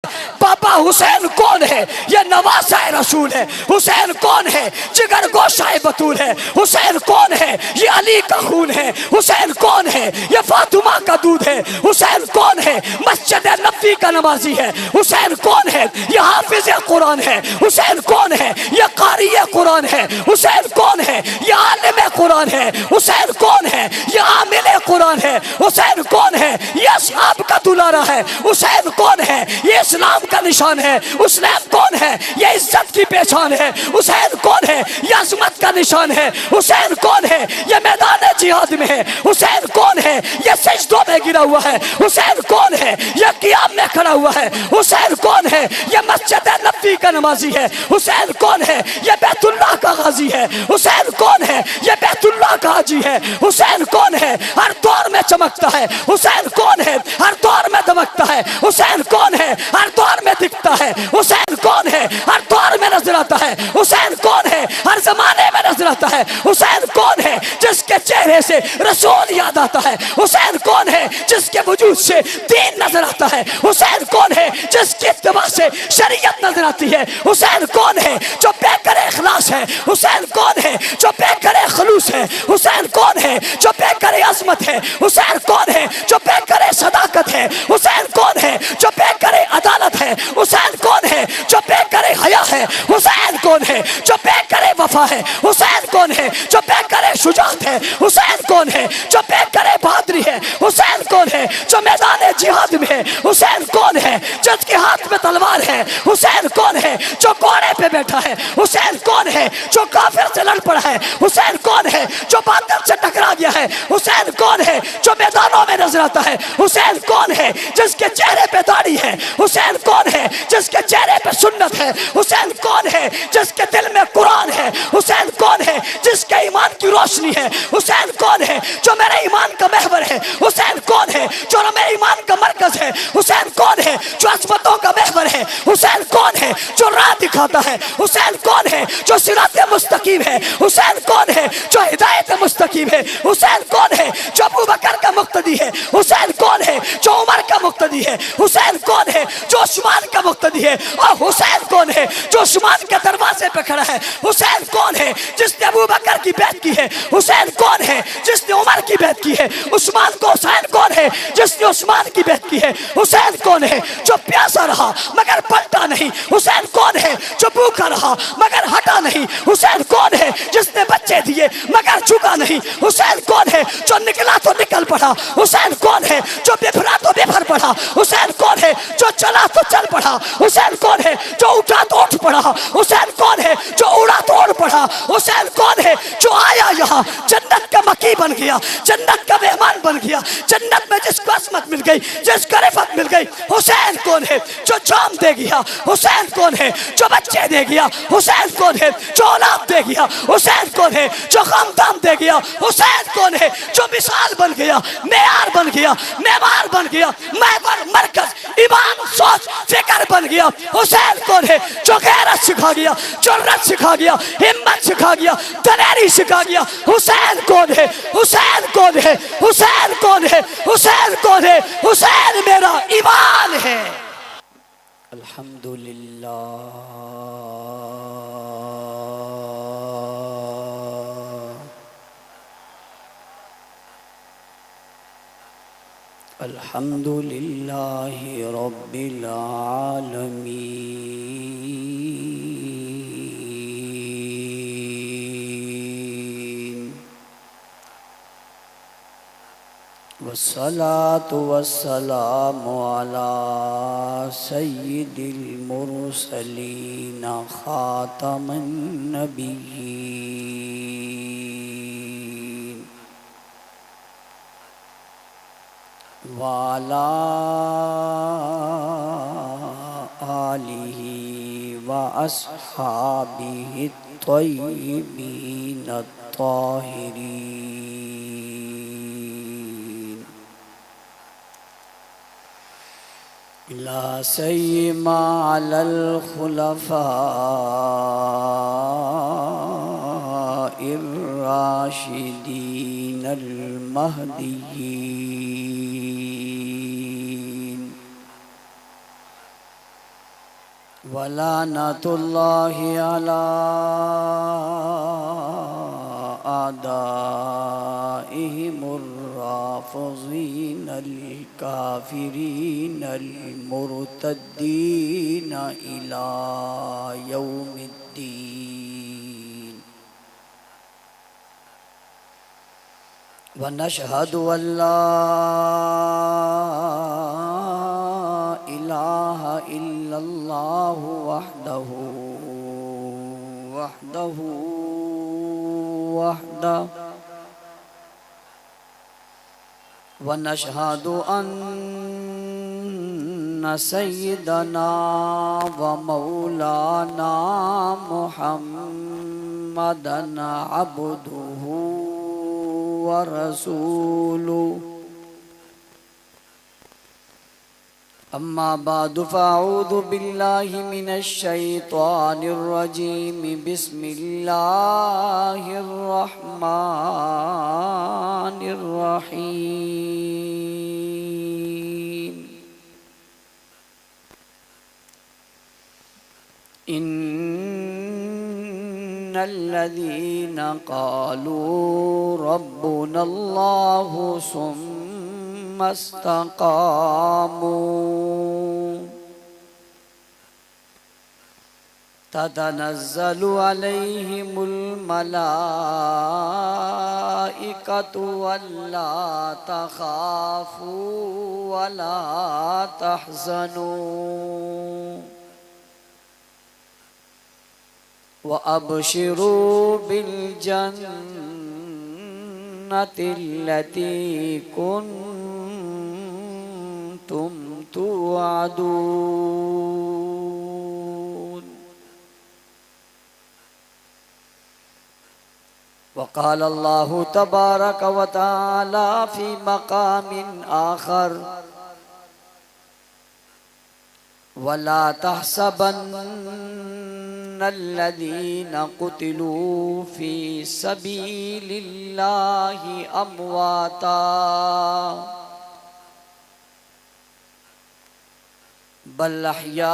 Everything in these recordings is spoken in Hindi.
पापा हुसैन कौन है? ये नवाज़े रसूल है। हुसैन कौन है? जिगर गोशाए बतूल है। हुसैन कौन है? ये अली का खून है। हुसैन कौन है? ये फातिमा का दूध है। हुसैन कौन है? मस्जिद नबी का नमाजी है। हुसैन कौन है? ये हाफिज कुरान है। हुसैन कौन है? ये कारी कुरान है। हुसैन कौन है? ये आलिम कुरान है। हुसैन कौन है? ये आमिल कुरान है। हुसैन कौन है? ये असहाब का दुलारा है। हुसैन कौन है? ये इस्लाम का निशान है। हुसैन कौन है? ये इज्जत की पहचान है। हुसैन कौन है? ये अजमत का निशान है। हुसैन कौन है? ये मैदान जिहाद में है। हुसैन कौन है? ये सजदों में गिरा हुआ है। हुसैन कौन है? ये क़ियाम में खड़ा हुआ है। हुसैन कौन है? ये मस्जिद नबी का नमाजी है। हुसैन कौन है? ये बैतुल्लाह का गाजी है। हुसैन कौन है? ये बैतुल्लाह का हाजी है। हुसैन कौन है? हर दौर में चमकता है। हुसैन कौन है? हर दौर में दमकता है। हुसैन कौन है? हर दौर में दिखता है। हुसैन कौन है? हर दौर में नजर आता है। हुसैन कौन है? हर जमाने में नजर आता है। हुसैन कौन है? जिसके चेहरे से रसूल याद आता है। हुसैन कौन है? जिसके वजूद से दीन नजर आता है। हुसैन कौन है? जिसकी इत्तिबा से शरीयत नजर आती है। हुसैन कौन है? जो बेकर इखलास है। हुसैन कौन है? जो बेकर खलूस है। हुसैन कौन है? जो बेकर अजमत है। हुसैन कौन है? जो बेकर सदाकत है। हुसैन कौन है? जो बेकर अदालत है। हुसैन कौन है? जो बेकर हया है। हुसैन कौन है? जो बेकर वफा है। हुसैन कौन है? जो बेकर शुजाअत है। हुसैन कौन है? जो बेकर बहादुरी है। हुसैन कौन है? जो मैदान जिहाद में है। हुसैन कौन है? जिसके हाथ में तलवार है। हुसैन कौन है? जो घोड़े पे बैठा है। हुसैन कौन है? जो काफिर से लड़ पड़ा है। हुसैन कौन है? जो बादल से टकरा गया है। हुसैन कौन है? जो मैदानों में नजर आता है। हुसैन कौन है? जिसके चेहरे पे दाढ़ी है। हुसैन कौन है? जिसके चेहरे पे सुन्नत है। हुसैन कौन है? जिसके दिल में कुरान है। हुसैन कौन है? जिसके ईमान की रोशनी है। हुसैन कौन है? जो मेरे ईमान का महवर है। हुसैन कौन है? जो मेरे ईमान का मरकज है। हुसैन कौन है? जो अजमतों का महवर है। हुसैन कौन है? जो राह दिखाता है। हुसैन कौन है? जो सिरात मुस्तकीम है। हुसैन कौन है? जो हिदायत मुस्तकीम है। हुसैन कौन है? जो अबू बकर का मुक्तदी है। हुसैन कौन है? जो उमर का मुक्तदी है। हुसैन कौन है? जो उस्मान का मुक्तदी है। और हुसैन कौन है? जो उस्मान के दरवाजे पे खड़ा है। हुसैन कौन है? जिसने अबू बकर की बैत की है। हुसैन कौन है? जिसने उमर की बैत की है। उस्मान को हुसैन कौन है? जिसने उस्मान की बैत की है। हुसैन कौन है? जो प्यासा रहा मगर पलटा नहीं। हुसैन कौन है? जो भूखा रहा मगर हटा नहीं। हुसैन कौन है? जिसने बच्चे दिए मगर झुका नहीं। हुसैन कौन है? जो निकला तो निकल पड़ा। हुसैन कौन है? जो बिफरा तो बिफर पड़ा। हुसैन कौन है? जो चला तो चल पड़ा। हुसैन कौन है? जो उठा तो उठ पड़ा। हुसैन कौन है? जो उड़ा तो उड़ पड़ा। हुसैन कौन है? जो आया यहाँ जन्नत का मकी बन गया। जन्नत का मेहमान बन गया। जन्नत में जिसको असमत मिल गई, जिसको रिफत मिल गई। हुसैन कौन है? जो जाम दे गया। हुसैन कौन है? जो बच्चे दे गया। हुसैन कौन है? जो औलाद दे गया। हुसैन कौन है? जो खानदान दे गया। हुसैन कौन है? जो मिसाल बन गया, मेयार बन गया, मेमार बन गया, महवर मरकज ईमान सोच फिक्र बन गया। हुसैन कौन है? जो गैरत सिखा गया, जुर्रत सिखा गया, हिम्मत सिखा गया, दलेरी सिखा गया। हुसैन कौन है? हुसैन कौन है? हुसैन कौन है? हुसैन कौन है? हुसैन मेरा ईमान है। अल्हम्दुलिल्लाह अल्हम्दुलिल्लाहि रब्बिल आलमीन वस्सलातु वस्सलामु अला सय्यिदिल मुरसलीन खातमन नबिय्यीन वाला आलिही व अस्हाबिही त्वय्यिबीन त्वाहिरीन ला सय्यिमा अलल खुलफाइर राशिदीन अल महदिय्यीन वलानतुल्लाहि अला आदाइहिमुर राफ़िज़ीनल काफ़िरीनल मुर्तद्दीन इला यौमिद्दीन। व नशहदु अल्ला इलाहा इल्लल्लाह वहदहु वहदहु वहदहु व नशहदु अन्ना सय्यदना व मौलाना मुहम्मदन अब्दुहु व रसूलुहु। अम्मा बादु फ़अऊज़ु बिल्लाहि मिनश शैतानिर रजीम। बिस्मिल्लाहिर रहमानिर रहीम। इन्नल्लज़ीना क़ालू रब्बुनल्लाहु सुम्मा इस्तक़ामू ततनज़्ज़लु अलैहिमुल मलाइकतु अल्ला तख़ाफ़ू वला तहज़नू व अबशिरू बिल जन्नतिल्लती कुन्तुम तुअदून। वक़ाल अल्लाहु तबारक व तआला फ़ी मक़ामिन आख़र वला तहसबन्नल्लज़ीना क़ुतिलू फ़ी सबीलिल्लाहि अमवाता बल अहयाउन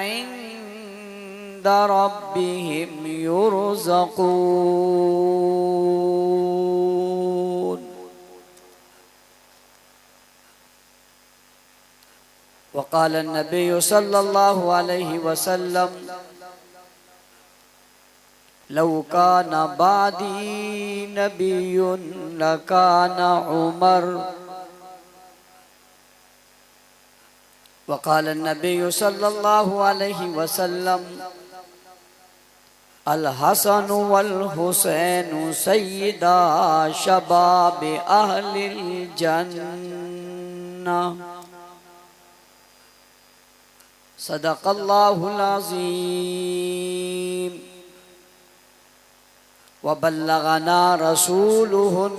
इंद रब्बिहिम युरज़क़ून। वक़ाल नबी सल्लल्लाहु अलैहि वसल्लम लौ काना बादी नबियुन लकाना उमर। वक़ाल नबी सल्लल्लाहु अलैहि वसल्लम अल हसन वल हुसैन सय्यदा शबाब अहलिल जन्नह। सदक़ल्लाहुल अज़ीम व बल्लगना रसूलुहुन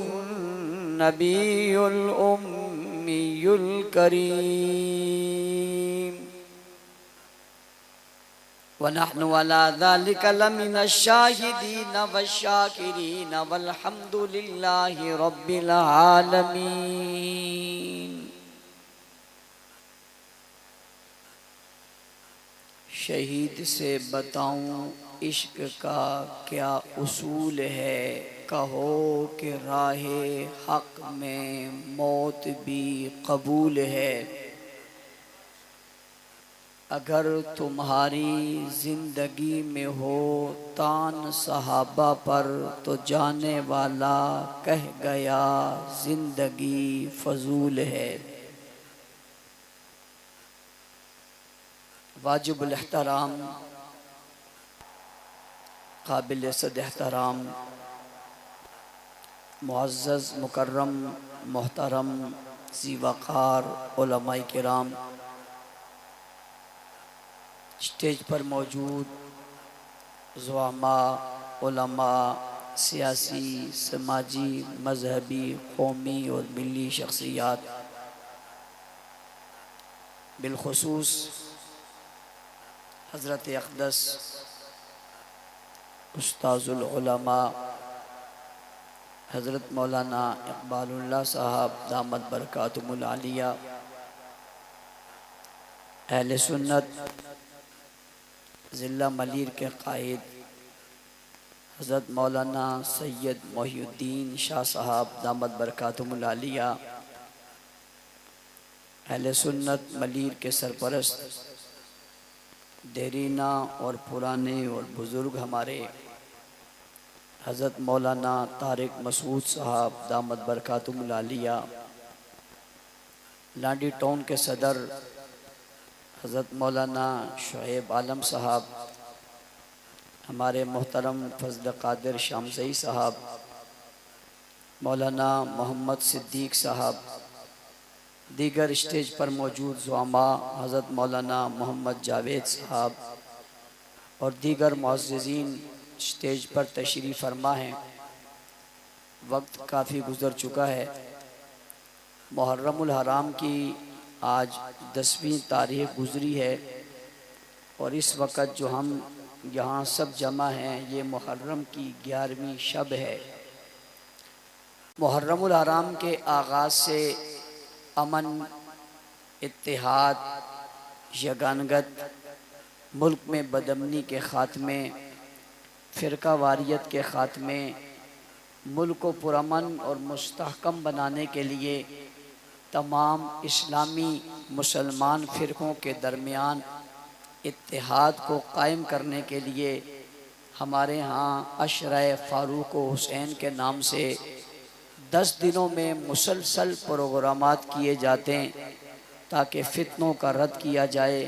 नबियुल उम्मियुल करीम व नहनु अला ज़ालिका लमिनश शाहिदीन वश्शाकिरीन वल्हम्दुलिल्लाहि रब्बिल आलमीन। शहीद से बताऊं इश्क का क्या उसूल है, कहो कि राहे हक में मौत भी कबूल है। अगर तुम्हारी जिंदगी में हो तान सहाबा पर तो जाने वाला कह गया जिंदगी फजूल है। वाजिबुल एहतराम काबिल सद एहतराम मुअज़्ज़ज़ मुकर्रम मोहतरम ज़ी वक़ार उलमाए किराम, स्टेज पर मौजूद ज़ुआमा उलमा, सियासी समाजी मजहबी कौमी और मिली शख्सियात, बिलखुसूस हज़रत अक़दस उस्ताज़ुल उलमा हज़रत मौलाना इक़बालुल्लाह साहब दामत बरकातुहुल आलिया अहले सुन्नत ज़िला मलीर के कायद हज़रत मौलाना सैयद मोहिउद्दीन शाह साहब दामद बरकातुहुल आलिया, अहले सुन्नत मलीर के सरपरस्त देरीना और पुराने और बुज़ुर्ग हमारे हज़रत मौलाना तारिक मसूद साहब दामद बरकातुहुल आलिया, लाडी टाउन के सदर हज़रत मौलाना शुएब आलम साहब, हमारे मोहतरम फजल कादिर शामज़ई साहब, मौलाना मोहम्मद सिद्दीक साहब, दीगर स्टेज पर मौजूद ज़ुआमा हज़रत मौलाना मोहम्मद जावेद साहब और दीगर मुअज़्ज़िज़ीन स्टेज पर तशरीफ़ फरमा हैं। वक्त काफ़ी गुज़र चुका है। मुहर्रमुल हराम की आज 10वीं तारीख़ गुज़री है और इस वक़्त जो हम यहाँ सब जमा हैं ये मुहर्रम की 11वीं शब है। मुहर्रमुल हराम के आगाज़ से अमन, इत्तेहाद, यगानगत, मुल्क में बदअमनी के ख़ात्मे, फ़िरका वारियत के ख़ात्मे, मुल्क को पुरअमन और मुस्तहकम बनाने के लिए तमाम इस्लामी मुसलमान फ़िरक़ों के दरमियान इत्तेहाद को कायम करने के लिए हमारे यहाँ अशरा फ़ारूक हुसैन के नाम से 10 दिनों में मुसलसल प्रोग्रामात किए जाते हैं ताकि फ़ितनों का रद्द किया जाए,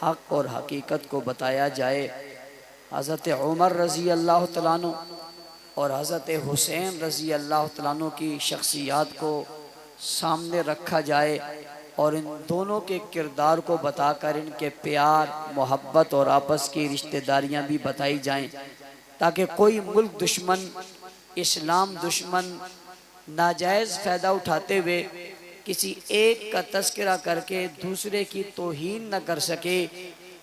हक़ और हकीकत को बताया जाए। हज़रत उमर रज़ी अल्लाह तआला अन्हु और हज़रत हुसैन रज़ी अल्लाह तआला अन्हु की शख्सियत को सामने रखा जाए और इन दोनों के किरदार को बताकर इनके प्यार, मोहब्बत और आपस की रिश्तेदारियां भी बताई जाएं ताकि कोई मुल्क दुश्मन, इस्लाम दुश्मन नाजायज़ फ़ायदा उठाते हुए किसी एक का तज़किरा करके दूसरे की तौहीन न कर सके,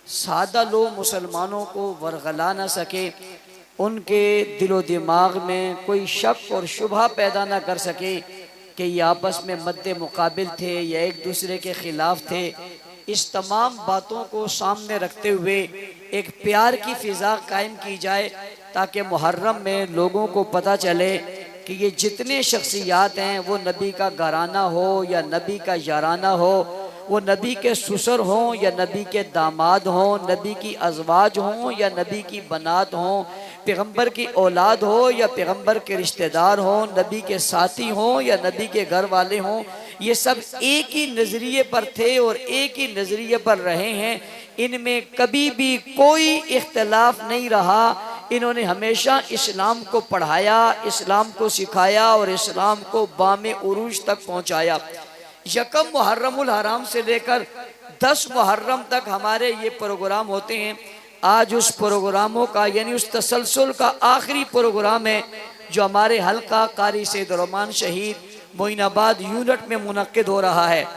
सादा लोग मुसलमानों को वरगला न सके, उनके दिलो दिमाग में कोई शक और शुबहा पैदा न कर सके कि ये आपस में मद्दे मुकाबिल थे या एक दूसरे के ख़िलाफ़ थे। इस तमाम बातों को सामने रखते हुए एक प्यार की फ़िज़ा कायम की जाए ताकि मुहर्रम में लोगों को पता चले कि ये जितने शख्सियात हैं वो नबी का घराना हो या नबी का याराना हो, वो नबी के ससुर हों या नबी के दामाद हों, नबी की अज़वाज हों या नबी की बनात हों, पैगम्बर की औलाद हो या पैगम्बर के रिश्तेदार हों, नबी के साथी हों या नबी के घर वाले हों, ये सब एक ही नज़रिए पर थे और एक ही नज़रिए पर रहे हैं। इनमें कभी भी कोई इख्तलाफ नहीं रहा। इन्होंने हमेशा इस्लाम को पढ़ाया, इस्लाम को सिखाया और इस्लाम को बामे उरूज तक पहुँचाया। यकम मुहर्रमुल हराम से लेकर 10 मुहर्रम तक हमारे ये प्रोग्राम होते हैं। आज उस प्रोग्रामों का यानी उस तसलसल का आखिरी प्रोग्राम है जो हमारे हल्का कारी सैयद रहमान शहीद मोइनाबाद यूनिट में मुनक्किद हो रहा है।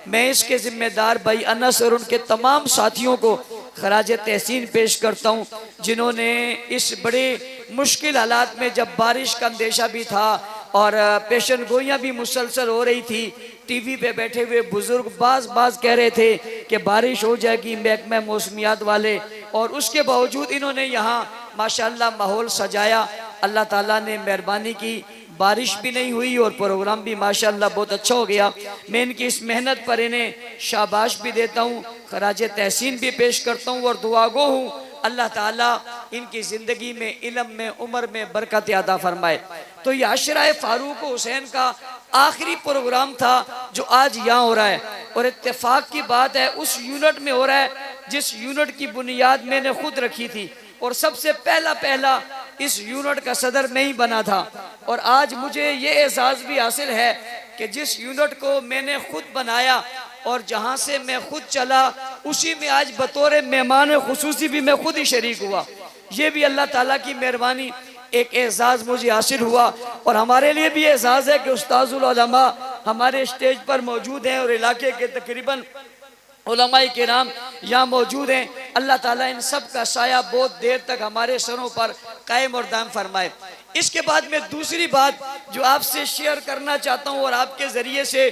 मैं इसके ज़िम्मेदार भाई अनस और उनके तमाम साथियों को खराज तहसीन पेश करता हूँ जिन्होंने इस बड़े मुश्किल हालात में, जब बारिश का अंदेशा भी था और पेशन गोइयाँ भी मुसलसल हो रही थी, टीवी पे बैठे हुए बुज़ुर्ग बाज कह रहे थे कि बारिश हो जाएगी, महकमा मौसमियात वाले, और उसके बावजूद इन्होंने यहाँ माशाअल्लाह माहौल सजाया। अल्लाह ताला ने मेहरबानी की, बारिश भी नहीं हुई और प्रोग्राम भी माशाअल्लाह बहुत अच्छा हो गया। मैं इनकी इस मेहनत पर इन्हें शाबाश भी देता हूँ, खराज तहसीन भी पेश करता हूँ और दुआगो हूँ अल्लाह ताला इनकी ज़िंदगी में, इल्म में, उम्र में बरकत अता फरमाए। तो ये अशरा फ़ारूक हुसैन का आखिरी प्रोग्राम था जो आज यहाँ हो रहा है और इत्तेफाक की बात है उस यूनिट में हो रहा है जिस यूनिट की बुनियाद मैंने खुद रखी थी और सबसे पहला इस यूनिट का सदर मैं ही बना था। और आज मुझे ये एहसास भी हासिल है कि जिस यूनिट को मैंने खुद बनाया और जहाँ से मैं खुद चला उसी में आज बतौर मेहमान खुसूसी भी मैं खुद ही शरीक हुआ। ये भी अल्लाह ताला की मेहरबानी, एक एहसास मुझे हासिल हुआ। और हमारे लिए भी एहसास है कि उस्ताजुल उलमा हमारे स्टेज पर मौजूद हैं और इलाके के तकरीबन उलमाए किराम यहाँ मौजूद हैं। अल्लाह ताला इन सब का साया बहुत देर तक हमारे सरों पर कायम और दाम फरमाए। इसके बाद मैं दूसरी बात जो आपसे शेयर करना चाहता हूँ और आपके ज़रिए से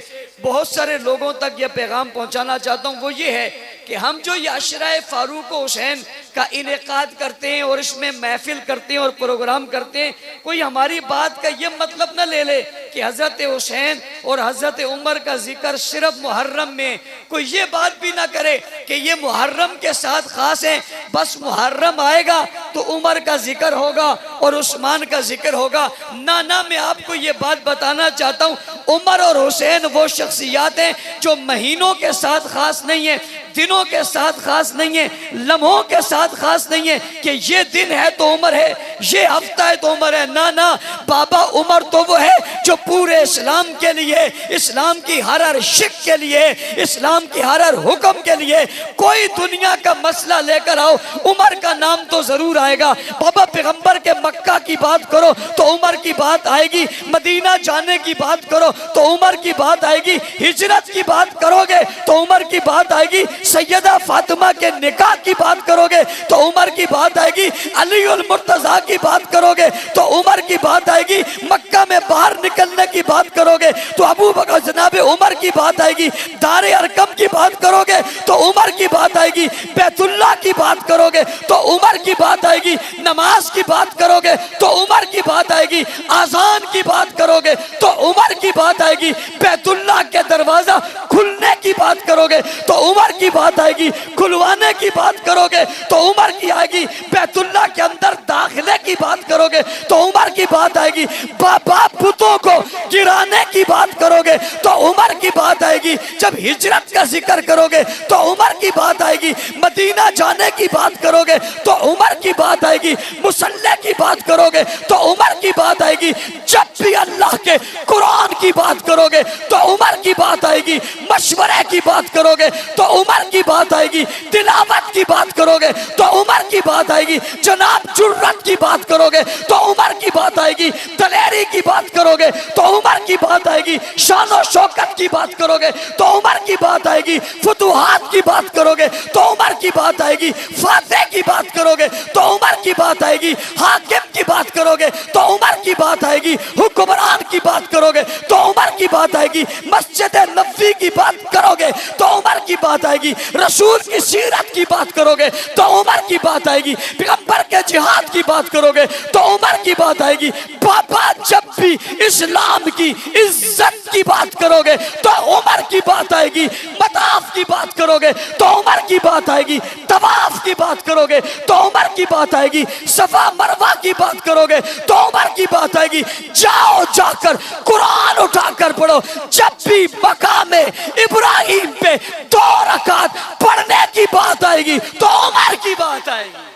बहुत सारे लोगों तक यह पैगाम पहुँचाना चाहता हूँ वो ये है कि हम जो ये अशरा फारूक हुसैन का इनेकाद करते हैं और इसमें महफिल करते हैं और प्रोग्राम करते हैं, कोई हमारी बात का ये मतलब ना ले ले कि हजरत हुसैन और हजरत उमर का जिक्र सिर्फ मुहर्रम में, कोई ये बात भी ना करे कि ये मुहर्रम के साथ खास है, बस मुहर्रम आएगा तो उमर का जिक्र होगा और उस्मान का जिक्र होगा। ना ना, मैं आपको ये बात बताना चाहता हूँ, उमर और हुसैन वो शख्सियात हैं जो महीनों के साथ खास नहीं है, दिनों के साथ खास नहीं है, लम्हों के साथ खास नहीं है कि ये दिन है तो उमर है, ये हफ्ता है तो उमर है। ना ना, बाबा उमर तो वो है जो पूरे इस्लाम के लिए, इस्लाम की हर शिक के लिए, इस्लाम की हर हुक्म के लिए, कोई दुनिया का मसला लेकर आओ उमर का नाम तो जरूर आएगा। बाबा पैगंबर के मक्का की बात करो तो उमर की बात आएगी, मदीना जाने की बात करो तो उमर की बात आएगी, हिजरत की बात करोगे तो उमर की बात आएगी, सैयदा फातिमा के निकाह की बात करोगे तो उमर की बात आएगी, अली उल मुर्तजा की बात करोगे तो उमर की बात आएगी, मक्का में बाहर निकलने की बात करोगे तो अबू बकर जनाब उमर की बात आएगी, दारे अरकम की बात करोगे तो उमर की बात आएगी, बैतुल्लाह की बात करोगे तो उमर की बात आएगी, नमाज की बात करोगे तो उमर की बात आएगी, आजान की बात करोगे तो उमर की बात आएगी, बैतुल्लाह के दरवाजा खुलने की बात करोगे तो उमर की बात आएगी, खुलवाने की बात करोगे तो उमर की आएगी, बैतुल्लाह के अंदर दाखिले की बात करोगे तो उमर की बात आएगी, बाबा पुतों को गिराने की बात करोगे तो उमर की बात आएगी, जब हिजरत का जिक्र करोगे तो उमर की बात आएगी, मदीना जाने की बात करोगे तो उमर की बात आएगी, मुसल्ले की बात करोगे तो उमर की बात आएगी, जब भी अल्लाह के कुरान की बात करोगे तो उमर की बात आएगी, मशवरे की बात करोगे तो उमर की बात आएगी, तिलावत की बात करोगे तो उमर की बात आएगी, जनाब जुर्रत की बात करोगे तो उमर की बात आएगी, दलेरी की बात करोगे तो उमर की बात आएगी, शान और शौकत की बात करोगे तो उमर की बात आएगी, फुतुहात की बात करोगे तो उमर की बात आएगी, फातह की बात करोगे तो उमर की बात आएगी, हाकिम की बात करोगे तो उमर की बात आएगी, हुक्मरान की बात करोगे तो उमर की बात आएगी, मस्जिद नबवी की बात करोगे तो उमर की बात आएगी, रसूल की सीरत की बात करोगे तो उमर की बात आएगी, पैगंबर के जिहाद की बात करोगे तो उमर की बात आएगी। बाबा जब भी इस्लाम की इज्जत की बात करोगे तो उमर की बात आएगी, मताफ की बात करोगे तो उमर की बात आएगी, तवाफ की बात करोगे तो उमर की बात आएगी, सफा मरवा की बात करोगे तो उमर की बात आएगी। जाओ जाकर कुरान उठाकर पढ़ो, जब भी मकामे इब्राहिम पे 2 रकात पढ़ने की बात आएगी तो उमर की बात आएगी।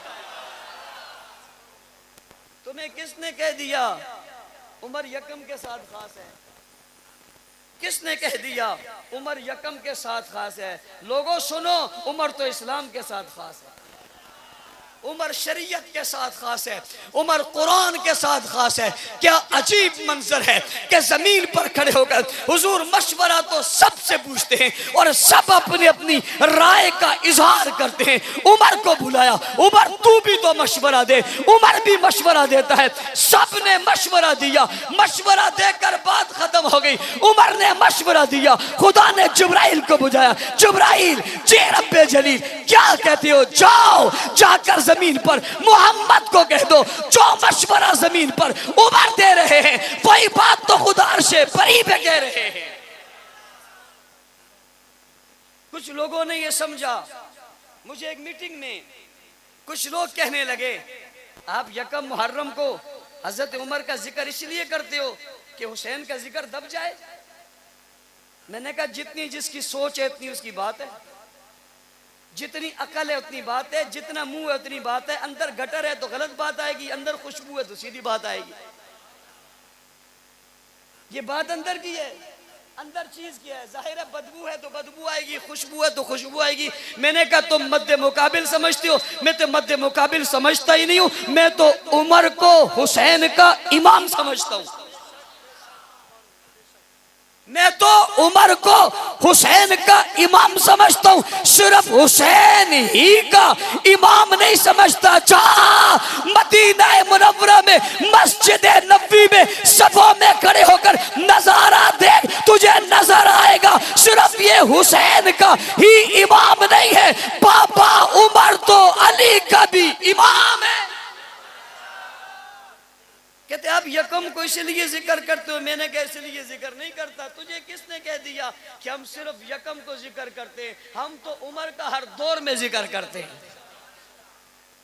तुम्हें किसने कह दिया उमर यकम के साथ खास है? किसने कह दिया उमर यकम के साथ खास है? लोगों सुनो, उमर तो इस्लाम के साथ खास है, उमर शरीयत के साथ खास है, उमर कुरान के साथ खास है। क्या अजीब मंजर है कि जमीन पर खड़े होकर हुजूर मशवरा तो सबसे पूछते हैं और सब अपनी अपनी राय का इजहार करते हैं। उमर को बुलाया, उमर तू भी तो मशवरा दे, उमर भी मशवरा देता है। सब ने मशवरा दिया, मशवरा देकर बात खत्म हो गई। उमर ने मशवरा दिया, खुदा ने जिब्राइल को बुलाया, जिब्राइल जे रब्बे जलील क्या कहते हो? जाओ जाकर जमीन पर मोहम्मद को कह दो जो मशवरा जमीन पर उमर दे रहे हैं वही बात तो खुदा अर्शे परी पे कह रहे हैं। कुछ लोगों ने ये समझा, मुझे एक मीटिंग में कुछ लोग कहने लगे आप यकम मुहर्रम को हजरत उमर का जिक्र इसलिए करते हो कि हुसैन का जिक्र दब जाए। मैंने कहा जितनी जिसकी सोच है उतनी उसकी बात है, जितनी अकल है उतनी बात है, जितना मुंह है उतनी बात है। अंदर गटर है तो गलत बात आएगी, अंदर खुशबू है तो सीधी बात आएगी। ये बात अंदर की है, अंदर चीज की है। जाहिर है बदबू है तो बदबू आएगी, खुशबू है तो खुशबू आएगी। मैंने कहा तुम मद्दे मुकाबिल समझते हो, मैं तो मद्दे मुकाबिल समझता ही नहीं हूं। मैं तो उमर को हुसैन का इमाम समझता हूं, मैं तो उमर को हुसैन का इमाम समझता हूं। सिर्फ हुसैन ही का इमाम नहीं समझता। जा मदीना मुनव्वरा में मस्जिद नबवी में सफों में खड़े होकर नजारा देख, तुझे नजर आएगा सिर्फ ये हुसैन का ही इमाम नहीं है, पापा उमर तो अली का भी इमाम है। कहते आप यकम को इसलिए जिक्र करते हो, मैंने कहा इसलिए जिक्र नहीं करता। तुझे किसने कह दिया कि हम सिर्फ यकम को जिक्र करते हैं? हम तो उमर का हर दौर में जिक्र करते हैं।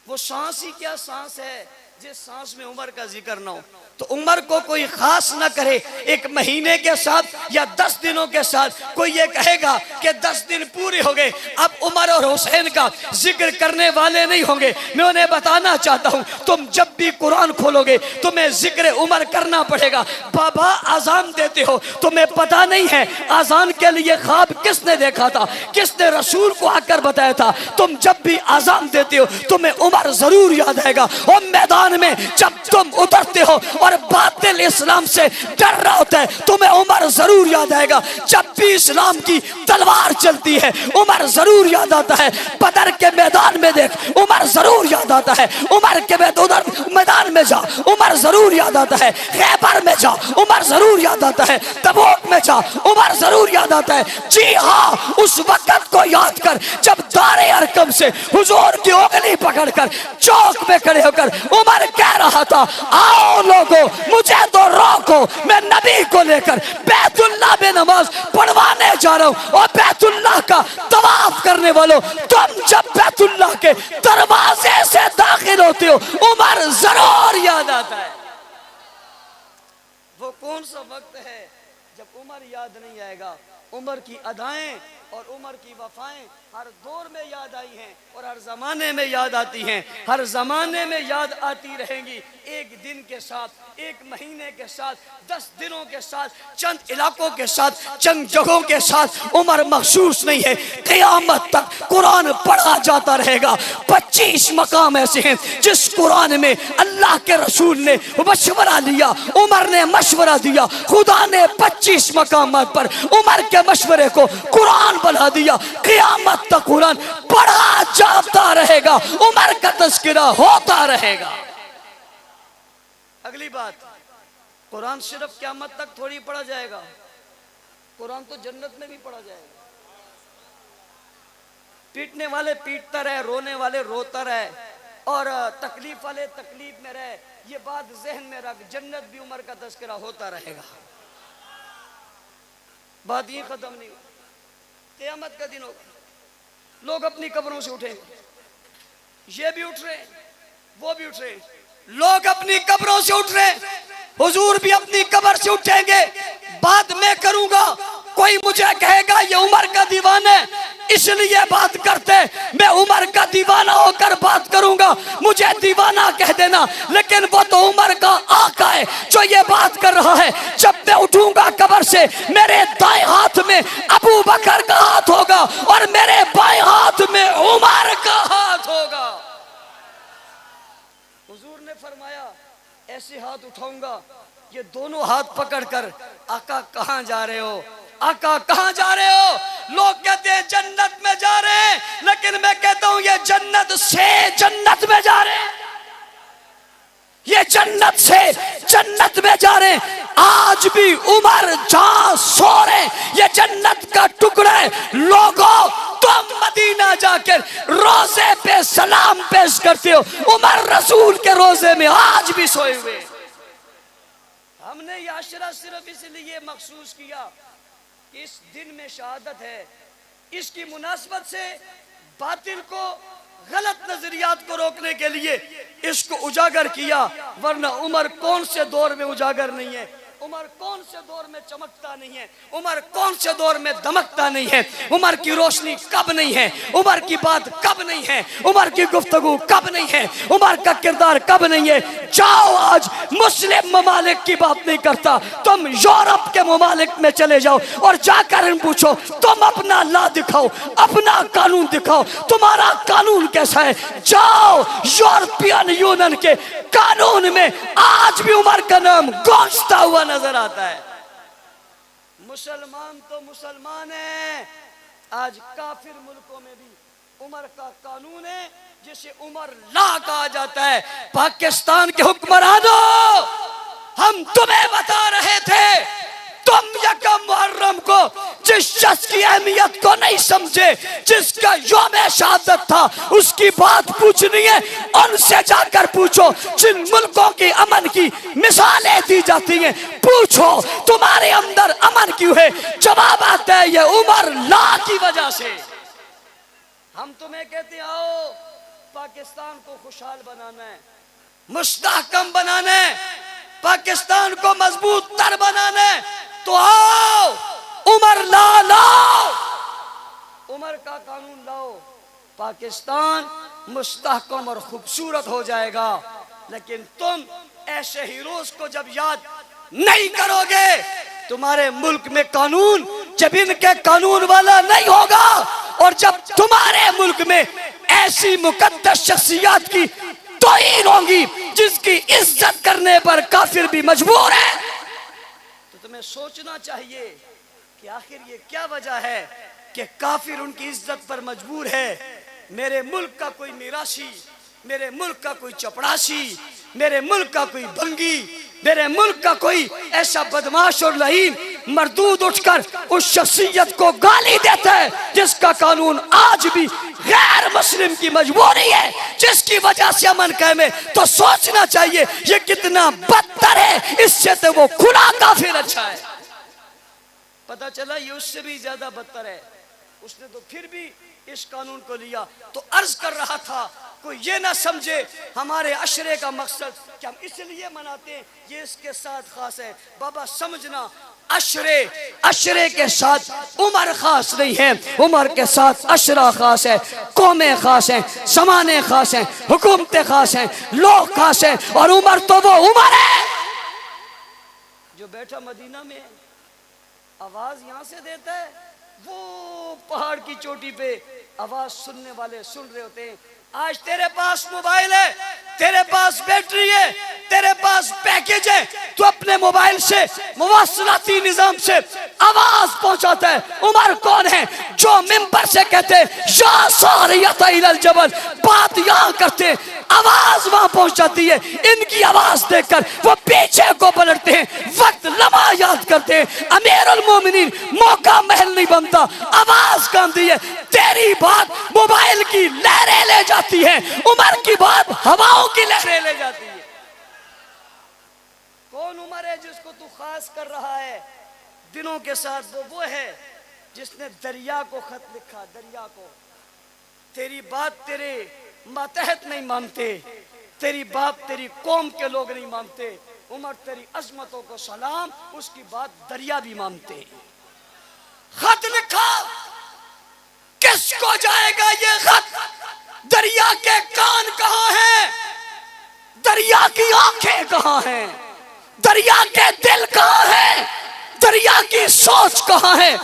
वो सांस ही क्या सांस है जिस सांस में उमर का जिक्र ना हो। तो उमर को कोई खास ना करे एक महीने के साथ या 10 दिनों के साथ। कोई ये कहेगा कि 10 दिन पूरे हो गए, अब उमर और हुसैन का जिक्र करने वाले नहीं होंगे। मैं उन्हें बताना चाहता हूँ, तुम जब भी कुरान खोलोगे तुम्हें जिक्र उमर करना पड़ेगा। बाबा आजान देते हो, तुम्हें पता नहीं है आजान के लिए ख्वाब किसने देखा था, किसने रसूल को आकर बताया था। तुम जब भी आजान देते हो तुम्हें उमर जरूर याद आएगा। और मैदान में जब तुम उतरते हो और बातिल इस्लाम से डर रहा होता है, तुम्हें उमर जरूर याद आएगा। जब भी इस्लाम की तलवार चलती है उमर जरूर याद आता है। बदर के मैदान में देख, उमर जरूर याद आता है। उमर के मैदान में जा, उमर जरूर याद आता है। खैबर में जा, उमर जरूर याद आता है। तबूक में जा, उमर जरूर याद आता है। जी हाँ, उस वक्त को याद कर जब दारे अरकम से हुजूर की उंगली पकड़कर चौक में खड़े होकर उमर कह रहा था, आओ लोगों मुझे तो रोको, मैं नबी को लेकर बैतुल्लाह में नमाज पढ़वाने जा रहा हूँ। और बैतुल्लाह का तवाफ करने वालों, तुम जब बैतुल्लाह के दरवाजे से दाखिल होते हो उमर जरूर याद आता है। वो कौन सा वक्त है जब उमर याद नहीं आएगा? उमर की अदाएं और उमर की वफाएं हर दौर में याद आई हैं और हर जमाने में याद आती हैं, हर जमाने में याद आती रहेंगी। एक दिन के साथ, एक महीने के साथ, 10 दिनों के साथ, चंद इलाकों के साथ, चंद जगहों के साथ उमर मखसूस नहीं है। क़यामत तक कुरान पढ़ा जाता रहेगा। 25 मकाम ऐसे हैं जिस कुरान में अल्लाह के रसूल ने मशवरा लिया, उमर ने मशवरा दिया। खुदा ने 25 मकाम पर उमर के मशवरे को कुरान बना दिया। क़यामत तक कुरान पढ़ा जाता रहेगा, उमर का तज़किरा होता रहेगा। अगली बात, कुरान सिर्फ क़यामत तक थोड़ी पढ़ा जाएगा, कुरान तो जन्नत में भी पढ़ा जाएगा। पीटने वाले पीटता रहे, रोने वाले रोता रहे और तकलीफ वाले तकलीफ में रहे। ये बात जहन में रख, जन्नत भी उमर का तज़किरा होता रहेगा। बात ये खत्म नहीं, क़यामत का दिन होगा, लोग अपनी कब्रों से उठेंगे। ये भी उठ रहे हैं, वो भी उठ रहे हैं, लोग अपनी कब्रों से उठ रहे हैं, हुजूर भी अपनी कब्र से उठेंगे। बात मैं करूंगा, कोई मुझे कहेगा ये उमर का दीवाना है इसलिए बात करते, मैं उमर का दीवाना होकर बात करूंगा, मुझे दीवाना कह देना। लेकिन वो तो उमर का आका है जो ये बात कर रहा है। जब मैं उठूंगा कब्र से, मेरे दाएं हाथ में अबू बकर का हाथ होगा और मेरे बाएं हाथ में उमर का हाथ होगा। हुजूर ने फरमाया ऐसे हाथ उठाऊंगा, ये दोनों हाथ पकड़कर, आका कहां जा रहे हो, आका कहां जा रहे हो? लोग कहते हैं जन्नत में जा रहे हैं, लेकिन मैं कहता हूं ये जन्नत से जन्नत में जा रहे हैं, ये जन्नत से जन्नत में जा रहे हैं। आज भी उमर जहां सो रहे, ये जन्नत का टुकड़ा है। लोगों, तुम मदीना जाकर रोजे पे सलाम पेश करते हो, उमर रसूल के रोजे में आज भी सोए हुए। हमने ये आशरा सिर्फ इसलिए मखसूस किया, इस दिन में शहादत है, इसकी मुनासबत से बातिल को, गलत नजरियात को रोकने के लिए इसको उजागर किया। वरना उमर कौन से दौर में उजागर नहीं है, उमर कौन से दौर में चमकता नहीं है, उमर कौन से दौर में दमकता नहीं है, उमर की रोशनी कब नहीं है, उमर की बात कब नहीं है, उमर की गुफ्तगू कब नहीं है, उमर का किरदार कब नहीं है। जाओ, आज मुस्लिम ममालिक की बात नहीं करता, तुम यूरोप के ममालिक में चले जाओ और जाकर पूछो, तुम अपना ला दिखाओ, अपना कानून दिखाओ, तुम्हारा कानून कैसा है। जाओ, यूरोपियन यूनियन के कानून में आज भी उमर का नाम गूंजता हुआ नजर आता है। मुसलमान तो मुसलमान है, आज काफिर मुल्कों में भी उमर का कानून है जिसे उमर ला कहा जाता है। पाकिस्तान के हुक्मरानों, हम तुम्हें बता रहे थे, तुम यकम मुहर्रम को जिस शख्स की अहमियत को नहीं समझे, जिसका यौम शहादत था, उसकी बात पूछनी है उनसे जाकर पूछो। जिन मुल्कों की अमन की मिसालें दी जाती हैं, पूछो तुम्हारे अंदर अमन क्यों है? जवाब आता है ये उमर ला की वजह से। हम तुम्हें कहते हैं आओ पाकिस्तान को खुशहाल बनाना है, मुस्तहकम बनाना है, पाकिस्तान को मजबूत तर बनाना है, तो आओ उमर लाओ, उमर का कानून लाओ, पाकिस्तान मुस्तहकम और खूबसूरत हो जाएगा। लेकिन तुम ऐसे हीरोज को जब याद नहीं करोगे, तुम्हारे मुल्क में कानून जब इनके कानून वाला नहीं होगा, और जब तुम्हारे मुल्क में ऐसी मुकद्दस शख्सियत की तौहीन होगी जिसकी इज्जत करने पर काफिर भी मजबूर है, तो तुम्हें सोचना चाहिए कि आखिर ये क्या वजह है कि काफिर उनकी इज्जत पर मजबूर है। मेरे मुल्क का कोई निराशी, मेरे मुल्क का कोई चपड़ासी, मेरे मुल्क का कोई भंगी, मेरे मुल्क का कोई ऐसा बदमाश और लहीन मरदूद उठकर उस शख्सियत को गाली देता है जिसका कानून आज भी गैर मुस्लिम की मजबूरी है, जिसकी वजह से अमन कायम, तो सोचना चाहिए ये कितना बदतर है, इससे तो वो खुला काफिर अच्छा है। पता चला ये उससे भी ज्यादा बदतर है, उसने तो फिर भी इस कानून को लिया। तो अर्ज कर रहा था कोई ये ना समझे हमारे अशरे का मकसद कि हम इसलिए मनाते हैं ये इसके साथ खास है। बाबा समझना, अशरे के साथ उमर खास नहीं है, उमर के साथ अशरा खास है, कौमें खास हैं, समाने खास हैं, हुकूमतें खास हैं, लोग खास हैं, और उमर तो वो उमर है जो बैठा मदीना में आवाज यहां से देता है, वो पहाड़ की चोटी पे आवाज सुनने वाले सुन रहे होते हैं। आज तेरे पास मोबाइल है, तेरे पास बैटरी है, तेरे पास पैकेज है, तो अपने मोबाइल से मुवासलाती निजाम से आवाज पहुंचाता है। उमर कौन है जो मिंबर से कहते या सारियत इलल जबल, बात यहां करते, आवाज वहां पहुंचाती है। इनकी आवाज देखकर वो पीछे को पलटते हैं, वक्त लम्हा याद करते हैं। अमीरुल मोमिनीन मौका महल नहीं बनता, आवाज काम दी है। तेरी बात मोबाइल की लहरें ले जाती है, उमर की बात हवाओं की लहरें ले जाती है। कौन उमर है जिसको तू खास कर रहा है दिनों के साथ? वो है जिसने दरिया को खत लिखा, दरिया को। तेरी बात तेरे मातहत नहीं मानते, तेरी बात तेरी कौम के लोग नहीं मानते। उमर तेरी अजमतों को सलाम, उसकी बात दरिया भी मानते। खत लिखा, किसको जाएगा ये खत? दरिया के कान कहां हैं? दरिया की आंखें कहां हैं? दरिया के दिल कहां है? दरिया की सोच कहां है?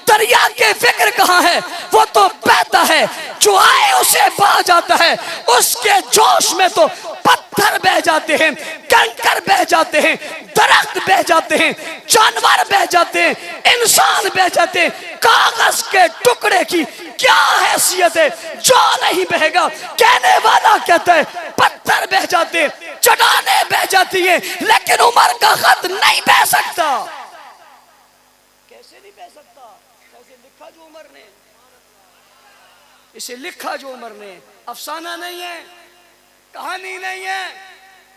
दरिया के फिक्र कहां है? वो तो बहता है, जो आए उसे बहा जाता है। उसके जोश में तो पत्थर बह जाते हैं, कंकर बह जाते हैं, दरख्त बह जाते हैं, जानवर बह जाते हैं, इंसान बह जाते हैं। कागज के टुकड़े की क्या हैसियत है जो नहीं बहेगा? कहने वाला कहता है पत्थर बह जाते हैं, चट्टानें बह जाती हैं, लेकिन उमर का खत नहीं बह सकता। कैसे नहीं बह सकता? कैसे लिखा जो उमर ने, इसे लिखा जो उमर ने। अफसाना नहीं है, कहानी नहीं है,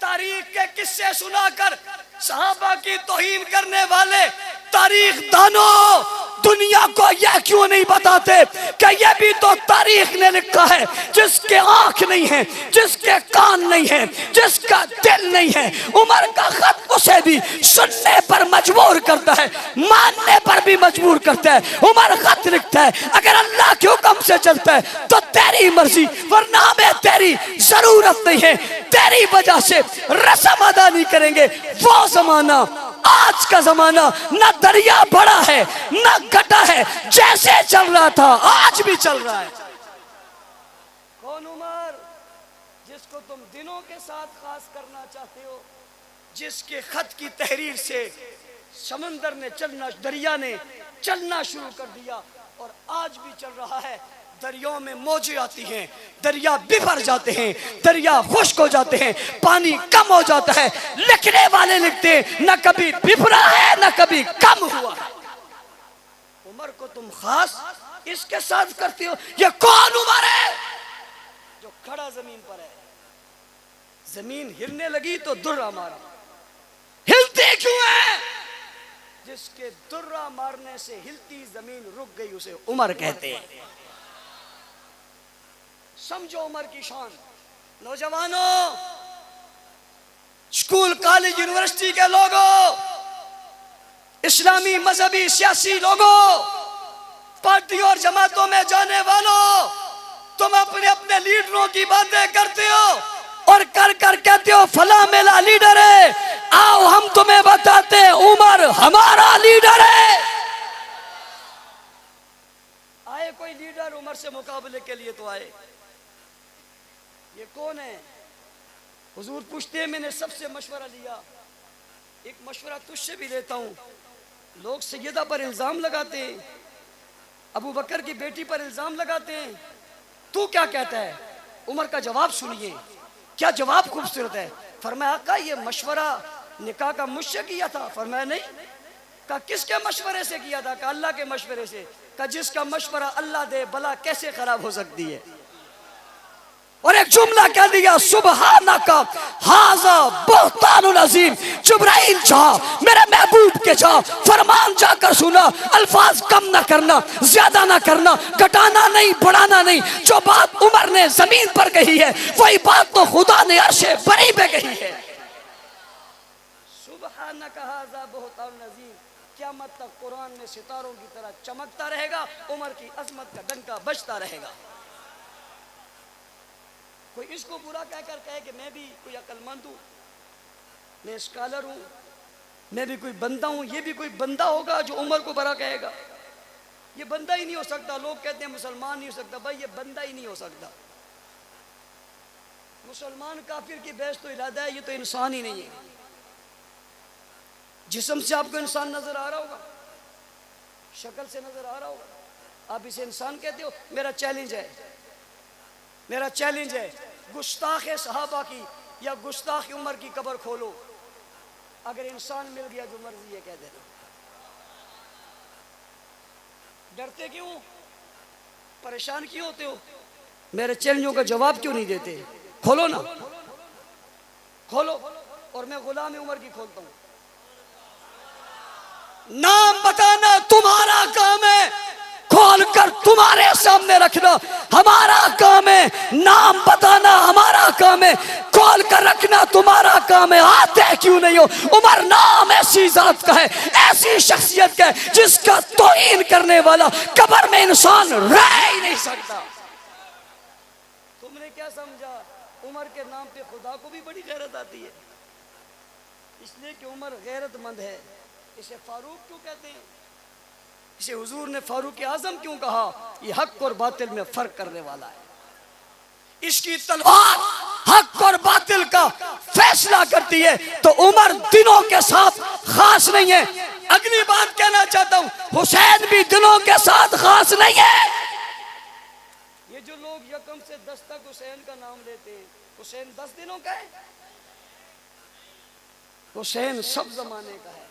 तारीख के किस्से सुनाकर सहाबा की तौहीन करने वाले तारीख दानों दुनिया को यह क्यों नहीं बताते कि यह भी तो तारीख ने लिखा है। जिसके आंख नहीं है, जिसके कान नहीं है, जिसका दिल नहीं है, उमर का खत उसे भी सुनने पर मजबूर करता है, मानने पर भी मजबूर करता है। उमर खत लिखता है, अगर अल्लाह के हुक्म से चलता है तो तेरी मर्जी, वरना हमें तेरी जरूरत नहीं है। तेरी वजह से रस्म अदा नहीं करेंगे। वो जमाना, आज का जमाना, न दरिया बड़ा है न घटा है, जैसे चल रहा था आज भी चल रहा है। कौन उमर जिसको तुम दिनों के साथ खास करना चाहते हो, जिसके खत की तहरीर से समंदर ने चलना, दरिया ने चलना शुरू कर दिया और आज भी चल रहा है। दरियाओं में मौजें आती हैं, दरिया बिफर जाते हैं, दरिया खुश्क हो जाते हैं, पानी कम हो जाता है। लिखने वाले लिखते हैं न कभी बिफरा है न कभी कम हुआ है। उमर को तुम खास इसके साथ करते हो। ये कौन उमर है जो खड़ा जमीन पर है? जमीन हिलने लगी तो दुर्रा मारा। हिलते क्यों है? जिसके दुर्रा मारने से हिलती जमीन रुक गई उसे उमर कहते हैं। समझो उमर की शान। नौजवानों, स्कूल कॉलेज यूनिवर्सिटी के लोगों, इस्लामी मजहबी सियासी लोगों, पार्टी और जमातों में जाने वालों, तुम अपने अपने लीडरों की बातें करते हो और कर कर कहते हो फला मेरा लीडर है। आओ हम तुम्हें बताते हैं उमर हमारा लीडर है। आए कोई लीडर उमर से मुकाबले के लिए तो आए। ये कौन है? हुजूर पूछते हैं, मैंने सबसे मशवरा लिया, एक मशवरा तुझसे भी लेता हूं। लोग सैयदा पर इल्जाम लगाते हैं, अबू बकर की बेटी पर इल्जाम लगाते हैं, तू क्या कहता है? उमर का जवाब सुनिए, क्या जवाब खूबसूरत है। फरमाया आका ये मशवरा निकाह का मुझसे किया था? फरमाया नहीं। का किसके मशवरे से किया था? का अल्लाह के मशवरे से। का जिसका मशवरा अल्लाह दे भला कैसे खराब हो सकती है? और एक जुमला कह दिया, सुबहानका हाज़ा बुहतानुल अज़ीम। जिब्राइल जाओ, मेरे महबूब के जाओ, फरमान जाकर सुना, अल्फाज कम ना करना, ज्यादा ना करना, घटाना नहीं, बढ़ाना नहीं। जो बात उमर ने जमीन पर कही है वही बात तो खुदा ने अर्शे बरी पे कही है। सुबहानका हाज़ा बुहतानुल अज़ीम। क़यामत तक कुरान में सितारों की तरह चमकता रहेगा, उमर की अजमत का डंका बजता रहेगा। कोई इसको बुरा कहकर कहे कि मैं भी कोई अक्लमंद हूँ, मैं स्कॉलर हूँ, मैं भी कोई बंदा हूँ, ये भी कोई बंदा होगा जो उमर को बुरा कहेगा? ये बंदा ही नहीं हो सकता। लोग कहते हैं मुसलमान नहीं हो सकता, भाई ये बंदा ही नहीं हो सकता। मुसलमान काफिर की बहस तो इरादा है, ये तो इंसान ही नहीं है। जिस्म से आपको इंसान नजर आ रहा होगा, शक्ल से नजर आ रहा होगा, आप इसे इंसान कहते हो। मेरा चैलेंज है, मेरा चैलेंज है, गुस्ताख सहाबा की या गुस्ताख उमर की कब्र खोलो, अगर इंसान मिल गया जो मर्जी है कह देना। डरते क्यों? परेशान क्यों होते हो? मेरे चैलेंजों का जवाब क्यों नहीं देते? खोलो ना, खोलो। और मैं गुलाम उमर की खोलता हूं। नाम बताना तुम्हारा काम है, खोल कर तुम्हारे सामने रखना हमारा काम है। नाम बताना हमारा काम है, खोल कर रखना तुम्हारा काम है। आते क्यों नहीं हो? उमर नाम ऐसी जात का है, ऐसी शख्सियत का है जिसका तौहीन करने वाला कब्र में इंसान रह ही नहीं सकता। तुमने क्या समझा? उमर के नाम पे खुदा को भी बड़ी गैरत आती है, इसलिए कि उमर गैरतमंद है। इसे फारूक क्यों कहते हैं? इसे हुजूर ने फारूक आजम क्यों कहा? ये हक और बातिल में फर्क करने वाला है। इसकी तलवार हक और बातिल का फैसला करती है। तो उमर दिनों के साथ खास नहीं है। अगली बात कहना चाहता हूं, हुसैन भी दिनों के साथ खास नहीं है। ये जो लोग यकम से 10 तक हुसैन का नाम लेते हैं, हुसैन 10 दिनों का है? हुसैन सब जमाने का है,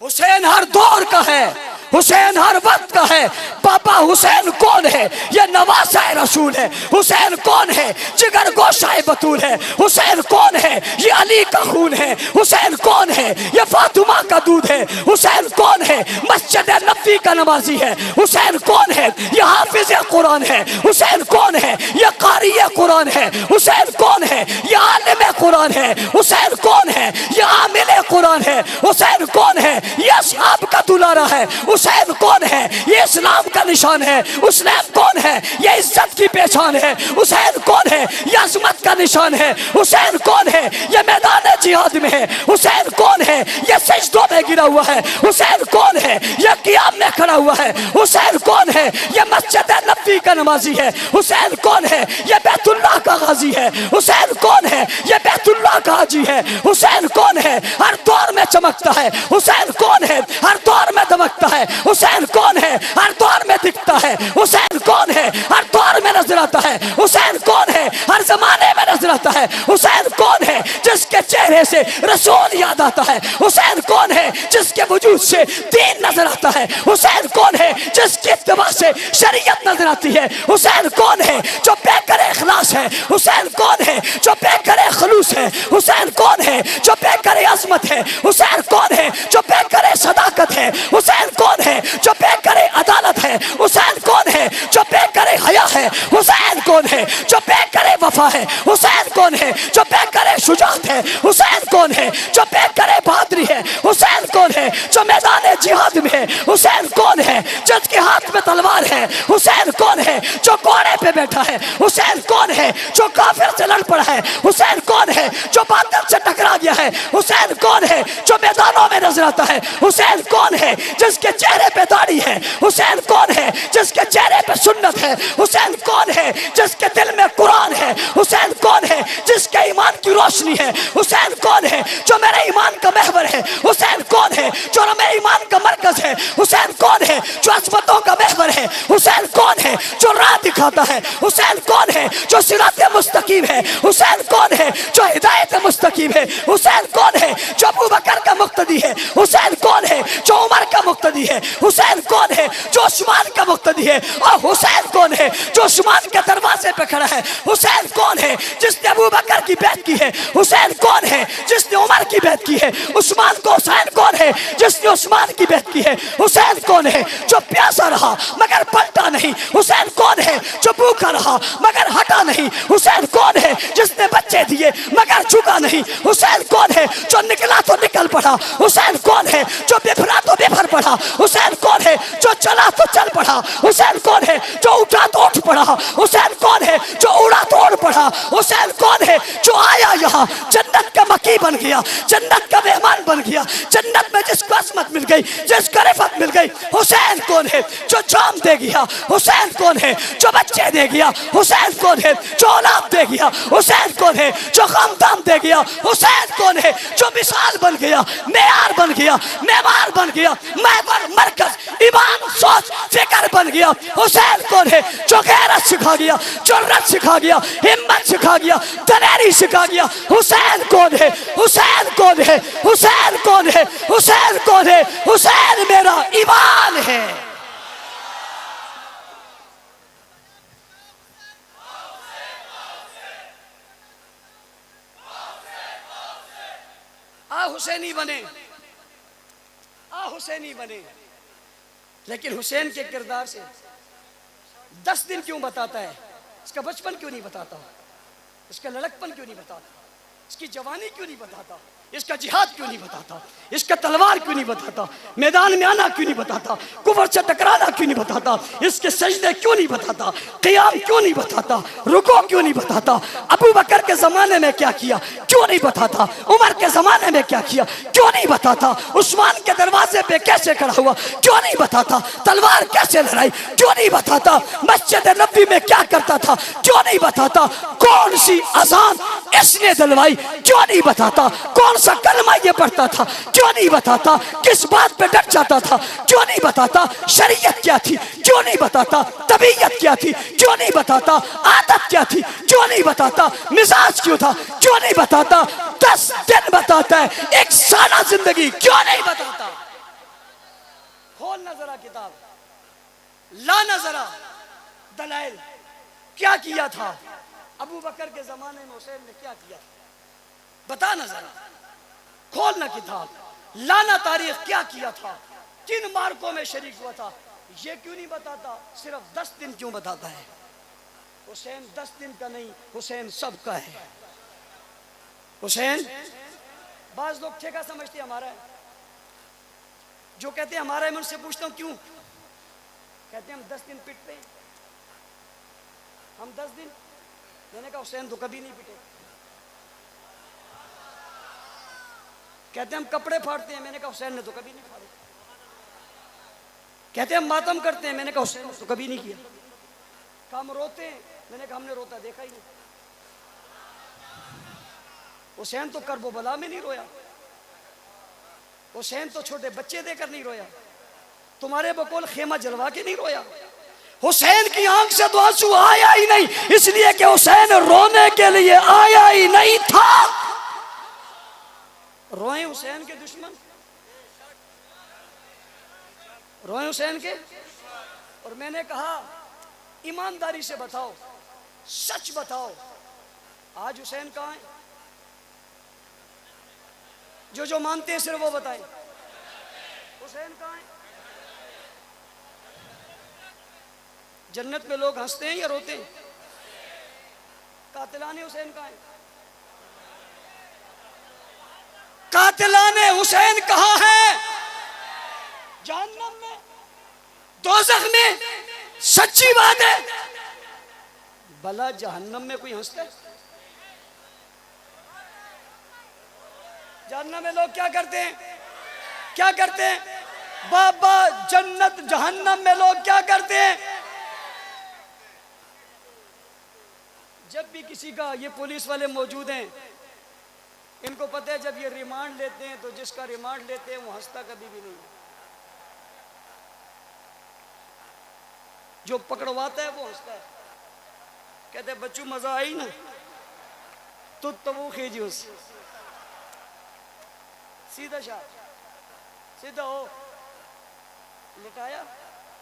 हुसैन हर दौर का है, हुसैन हर वक्त का है। पापा हुसैन कौन है? ये नवासा रसूल है। हुसैन कौन है? जिगर गोशाए बतूल है। हुसैन कौन है? ये अली का खून है। हुसैन कौन है? ये फातिमा का दूध है। हुसैन कौन है? मस्जिद नबी का नमाजी है। हुसैन कौन है? ये हाफिज कुरान है। हुसैन कौन है? ये कारी कुरान है। हुसैन कौन है? ये आलिम कुरान है। हुसैन कौन है? ये आमिल कुरान है। हुसैन कौन है? ये असहाब का दुलारा है। हुसैन कौन है? ये इस्लाम का निशान है। हुसैन कौन है? ये इज्जत की पहचान है। हुसैन कौन है? ये अजमत का निशान है। हुसैन कौन है? ये मैदान जिहाद में है। हुसैन कौन है? ये सजदों में गिरा हुआ है। हुसैन कौन है? ये क़ियाम में खड़ा हुआ है। हुसैन कौन है? ये मस्जिद नबी का नमाजी है। हुसैन कौन है? ये बैतुल्लाह का गाजी है। हुसैन कौन है? ये बैतुल्लाह का हाजी है। हुसैन कौन है? हर दौर में चमकता है। हुसैन कौन है? हर दौर में दमकता है। हुसैन कौन है? हर दौर में दिखता है। हुसैन कौन है? हर दौर में नजर आता है? हुसैन कौन है हर जमाने में नजर आता है? हुसैन कौन है जिसके चेहरे से रसूल याद आता है? हुसैन कौन है जिसके वजूद से दीन नजर आता है? हुसैन कौन है जिसकी इत्तिबा से शरीयत नजर आती है? हुसैन कौन है जो बेकर इखलास है? हुसैन कौन है जो बेकर खलूस है? हुसैन कौन है जो बेकर अजमत है? हुसैन कौन है जो बेकर सदाकत है? हुसैन कौन है जो बेकर अदालत है? हुसैन कौन है जो बेकर हया है? हुसैन कौन है जो बेकर वफा है? हुसैन कौन है जो बेकर शुजात है? हुसैन कौन है जो बेकर बहादुरी है? हुसैन कौन है जो मैदान जिहाद में है? हुसैन कौन है जिसके हाथ में तलवार है? हुसैन कौन है जो घोड़े पे बैठा है? हुसैन कौन है जो काफिर से लड़ पड़ा है? हुसैन कौन है जो बादल से टकरा गया है? हुसैन कौन है जो मैदानों में नजर आता है? हुसैन कौन है जिसके चेहरे पे दाढ़ी है? हुसैन कौन है जिसके चेहरे पे सुन्नत है? हुसैन कौन है जिसके दिल में कुरान है? हुसैन कौन है जिसके ईमान की रोशनी है? हुसैन कौन है जो मेरे ईमान का महवर है? हुसैन कौन है जो मेरे ईमान का मरकज है? हुसैन कौन है जो अजमतों का महवर है? हुसैन कौन है जो राह दिखाता है? हुसैन कौन है जो सिरात मुस्तकीम है? हुसैन कौन है जो हिदायत मुस्तकीम है? हुसैन कौन है जो अबू बकर का मुक्तदी है? हुसैन कौन है जो उमर का मुक्तदी है? हुसैन कौन है जो उस्मान का मुक्तदी है? और हुसैन कौन है जो उस्मान के दरवाजे पे खड़ा है? हुसैन कौन है जिसने अबू बकर की बैत की है? हुसैन कौन है जिसने उमर की बैत की है? उस्मान को हुसैन कौन है जिसने उस्मान की बैत की है? हुसैन कौन है जो प्यासा रहा मगर पलटा नहीं? हुसैन कौन है जो भूखा रहा मगर हटा नहीं? हुसैन कौन है जिसने बच्चे दिए मगर झुका नहीं? हुसैन कौन है जो निकला तो निकल पड़ा? हुसैन कौन है जो बिफरा तो बिफर पड़ा? हुसैन कौन है जो चला तो चल पड़ा? हुसैन कौन है जो उठा तो उठ पड़ा? हुसैन कौन है जो उड़ा तो उड़ पड़ा? हुसैन कौन है जो आया यहाँ जन्नत का मकी बन गया, जन्नत का मेहमान बन गया, जन्नत में जिसको असमत मिल गई, जिसको रिफत मिल गई? हुसैन कौन है जो जाम दे गया? हुसैन कौन है जो बच्चे दे गया? हुसैन कौन है जो औलाद दे गया? हुसैन कौन है जो खानदान दे गया? हुसैन कौन है जो मिसाल बन गया, मेयार बन गया, मेमार बन गया, महवर मरकज ईमान सोच फिक्र बन गया? हुसैन कौन है जो गैरत सिखा गया, जुर्रत सिखा गया, हिम्मत सिखा गया, दलेरी सिखा गया? हुसैन कौन है? हुसैन कौन है? हुसैन कौन है? हुसैन कौन है? हुसैन मेरा ईमान है। आ हुसैनी बने, आ हुसैनी बने। लेकिन हुसैन के किरदार से 10 दिन क्यों बताता है? इसका बचपन क्यों नहीं बताता? इसका लड़कपन क्यों नहीं बताता? इसकी जवानी क्यों नहीं बताता? इसका जिहाद क्यों नहीं बताता? इसका तलवार क्यों नहीं बताता? मैदान में आना क्यों नहीं बताता? कुफर से टकराना क्यों नहीं बताता? इसके सजदे क्यों नहीं बताता? क़ियाम क्यों नहीं बताता? रुको क्यों नहीं बताता? अबू बकर के ज़माने में क्या किया क्यों नहीं बताता? उमर के ज़माने में क्या किया क्यों नहीं बताता? उस्मान के दरवाजे पे कैसे खड़ा हुआ क्यों नहीं बताता? तलवार कैसे लड़ाई क्यों नहीं बताता? मस्जिद नबी में क्या करता था क्यों नहीं बताता? कौन सी अजान इसने दिलवाई क्यों नहीं बताता? कौन सा कलमा ये पढ़ता था क्यों नहीं बताता? किस बात पे डट जाता था क्यों नहीं बताता? शरीयत क्या थी क्यों नहीं बताता? तबीयत क्या थी क्यों नहीं बताता? आदत क्या थी क्यों नहीं बताता? मिजाज क्यों था क्यों नहीं बताता? 10 दिन बताता है, 1 साल जिंदगी क्यों नहीं बताता? खोल नजरा किताब, ला नजरा दलाइल। क्या किया था अबू बकर के जमाने में? हुसैन ने क्या किया? बता ना जरा, खोलना किताब, लाना तारीख, क्या किया था, किन मार्कों में शरीक हुआ था? ये क्यों नहीं बताता? सिर्फ 10 दिन क्यों बताता है? हुसैन 10 दिन का नहीं, हुसैन सबका है। हुसैन, बाज लोग ठेका समझते हमारा है, जो कहते हैं हमारा है, मैं उनसे पूछता हूं क्यों? कहते हैं हम 10 दिन पिटते हैं, हम 10 दिन। मैंने कहा हुसैन तो कभी नहीं पिटे। कहते हैं हम कपड़े फाड़ते हैं, मैंने कहा हुसैन ने तो कभी नहीं फाड़े। कहते हैं हम मातम करते हैं, मैंने कहा हुसैन ने तो कभी नहीं किया। हम रोते हैं, मैंने कहा हमने रोता देखा ही नहीं। हुसैन तो करबो बला में नहीं रोया, हुसैन तो छोटे बच्चे देकर नहीं रोया, तुम्हारे बकौल खेमा जलवा के नहीं रोया, हुसैन की आंख से तो आंसू आया ही नहीं, इसलिए कि हुसैन रोने के लिए आया ही नहीं था। रोए हुसैन के दुश्मन, रोए हुसैन के। और मैंने कहा ईमानदारी से बताओ, सच बताओ, आज हुसैन कहाँ है? जो मानते हैं सिर्फ वो बताएं, हुसैन कहाँ है? जन्नत में लोग हंसते हैं या रोते हैं? कातिलाने हुसैन कहाँ है? कातिलाने हुसैन कहाँ है? जहन्नम में, दोज़ख में। सच्ची बात है। भला जहन्नम में कोई हंसता है? जहन्नम में लोग क्या करते हैं? क्या करते हैं? बाबा जन्नत जहन्नम में लोग क्या करते हैं? जब भी किसी का, ये पुलिस वाले मौजूद हैं, इनको पता है जब ये रिमांड लेते हैं तो जिसका रिमांड लेते हैं वो हंसता कभी भी नहीं। जो पकड़वाता है वो हंसता है, कहते हैं बच्चू मजा आई ना, तो वो खींची उससे। सीधा शाह, सीधा हो, लिटाया,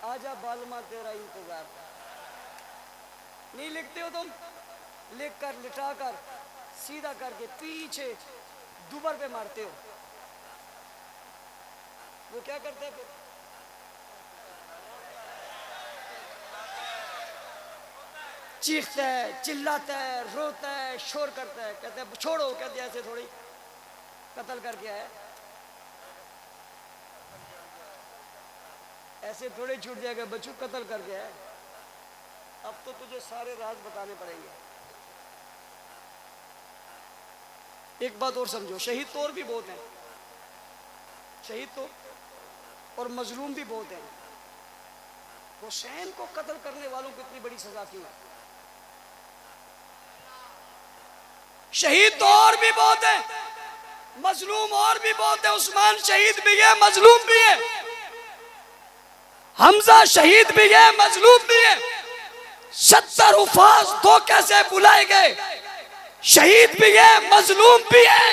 आजा बालमा तेरा इंतजार। नहीं लिखते हो तुम? लिख कर, लिटा कर, सीधा करके पीछे दुबर पे मारते हो। वो क्या करते हैं फिर? चीखता है, चिल्लाता है, रोता है, शोर करता है, कहते हैं छोड़ो। कहते हैं ऐसे थोड़ी, कत्ल करके आया, ऐसे थोड़े छूट जाएगा बच्चू, कत्ल करके आया। अब तो तुझे सारे राज बताने पड़ेंगे। एक बात और समझो, शहीद तो और भी बहुत हैं, शहीद तो और मजलूम भी बहुत हैं। हुसैन को कत्ल करने वालों को इतनी बड़ी सजा क्यों? शहीद तो और भी बहुत है, मजलूम और भी बहुत है। उस्मान शहीद भी है, मजलूम भी है। हमजा शहीद भी है, मजलूम भी है। 70 उफाज तो कैसे बुलाए गए, शहीद भी है, मजलूम भी है,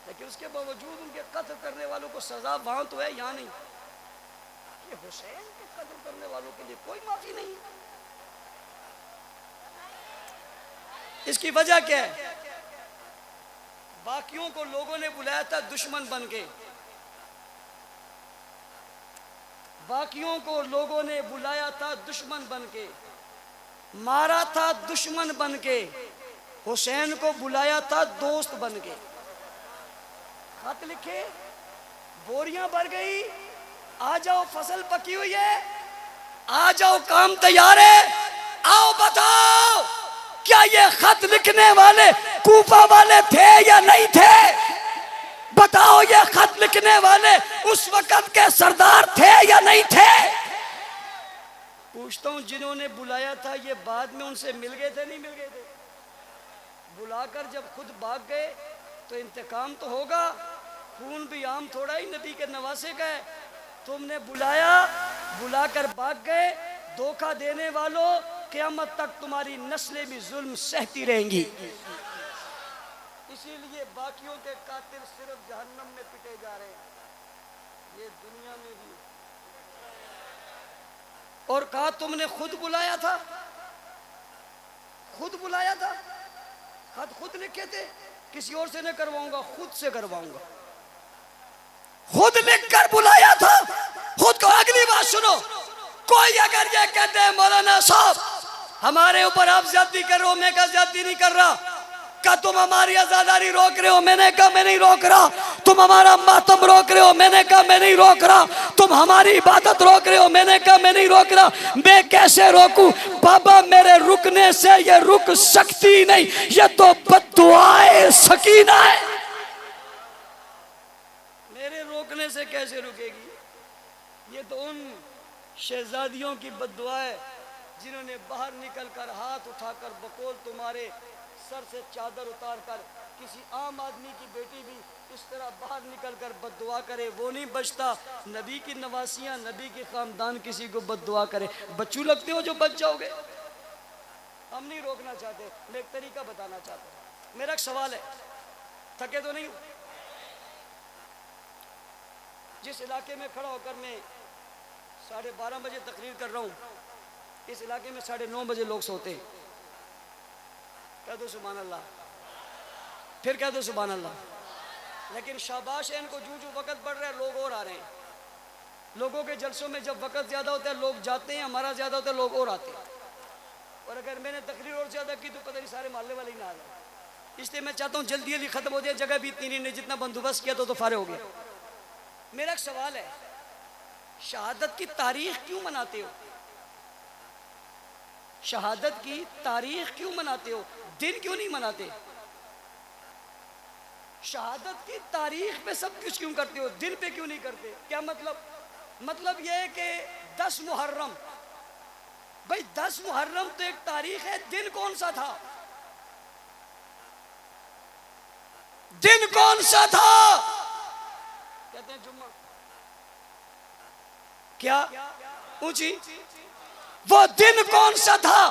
लेकिन उसके बावजूद उनके कत्ल करने वालों को सजा वहां तो है, यहां नहीं। ये हुसैन के कत्ल करने वालों के लिए कोई माफी नहीं है। इसकी वजह क्या है? बाकियों को लोगों ने बुलाया था दुश्मन बन के, बाकियों को लोगों ने बुलाया था दुश्मन बन के, मारा था दुश्मन बन के। हुसैन को बुलाया था दोस्त बन के। खत लिखे, बोरियां भर गई, आ जाओ फसल पकी हुई है, आ जाओ काम तैयार है, आओ बताओ क्या ये खत लिखने वाले कूफा वाले थे या नहीं थे? बताओ ये खत लिखने वाले उस वक्त के सरदार थे या नहीं थे? पूछता हूं, जिन्होंने बुलाया था ये बाद में उनसे मिल गए थे, नहीं मिल गए थे? बुलाकर जब खुद भाग गए तो इंतकाम तो होगा। खून भी आम थोड़ा ही नबी के नवासे का है। तुमने बुलाया, बुलाकर भाग गए। धोखा देने वालों, क़यामत तक तुम्हारी नस्लें भी जुल्म सहती रहेंगी। इसीलिए बाकियों के कातिल सिर्फ जहन्नम में पिटे जा रहे हैं, ये दुनिया में भी। और कहा तुमने खुद बुलाया था, खुद बुलाया था, खत खुद लिखे थे, किसी और से नहीं करवाऊंगा, खुद से करवाऊंगा। खुद लिखकर बुलाया था, खुद को। अगली बात सुनो, कोई अगर ये कहते हैं मौलाना साहब हमारे ऊपर आप ज्यादती कर रहे हो, मैं क्या ज्यादती नहीं कर रहा। क्या तुम हमारी आजादी रोक रहे हो? मैंने कहा मैं नहीं रोक रहा। तुम हमारा मातम रोक रहे हो? मैंने कहा मैं नहीं रोक रहा। तुम हमारी इबादत रोक रहे हो? मैंने कहा मैं नहीं रोक रहा। मैं कैसे रोकूं बाबा? मेरे रुकने से ये रुक सकती नहीं, ये तो बद्दुआए सकीना है। मेरे रोकने से कैसे रुकेगी? ये तो उन शहजादियों की बद्दुआ है जिन्होंने बाहर निकलकर हाथ उठाकर बकौल तुम्हारे सर से चादर उतारकर किसी आम आदमी की बेटी भी इस तरह बाहर निकल कर बद्दुआ करे वो नहीं बचता। नबी की नवासियाँ, नबी के खानदान किसी को बद्दुआ करे। बच्चू लगते हो जो बच जाओगे। हम नहीं रोकना चाहते, मैं एक तरीका बताना चाहता हूँ। मेरा एक सवाल है, थके तो नहीं? जिस इलाके में खड़ा होकर मैं 12:30 बजे तकरीर कर रहा हूँ, इस इलाके में 9:30 बजे लोग सोते हैं। कह दो सुभान अल्लाह, फिर कह दो सुभान अल्लाह। लेकिन शाबाश है इनको, जो वक्त बढ़ रहा है लोग और आ रहे हैं। लोगों के जलसों में जब वक्त ज़्यादा होता है लोग जाते हैं, हमारा ज़्यादा होता है लोग और आते हैं। और अगर मैंने तकरीर और ज़्यादा की तो पता नहीं सारे मोहल्ले वाले ही ना आ जाए। इसलिए मैं चाहता हूँ जल्दी जल्दी ख़त्म हो जाए, जगह भी इतनी नहीं, जितना बंदोबस्त किया तो फारे हो गया। मेरा एक सवाल है, शहादत की तारीख क्यों मनाते हो? शहादत की तारीख क्यों मनाते हो, दिन क्यों नहीं मनाते? शहादत की तारीख पे सब कुछ क्यों करते हो, दिन पे क्यों नहीं करते? क्या मतलब यह है कि 10 मुहर्रम, भाई 10 मुहर्रम तो एक तारीख है, दिन कौन सा था? दिन कौन सा था? कहते हैं जुम्मा। क्या ऊंची? वो दिन कौन सा था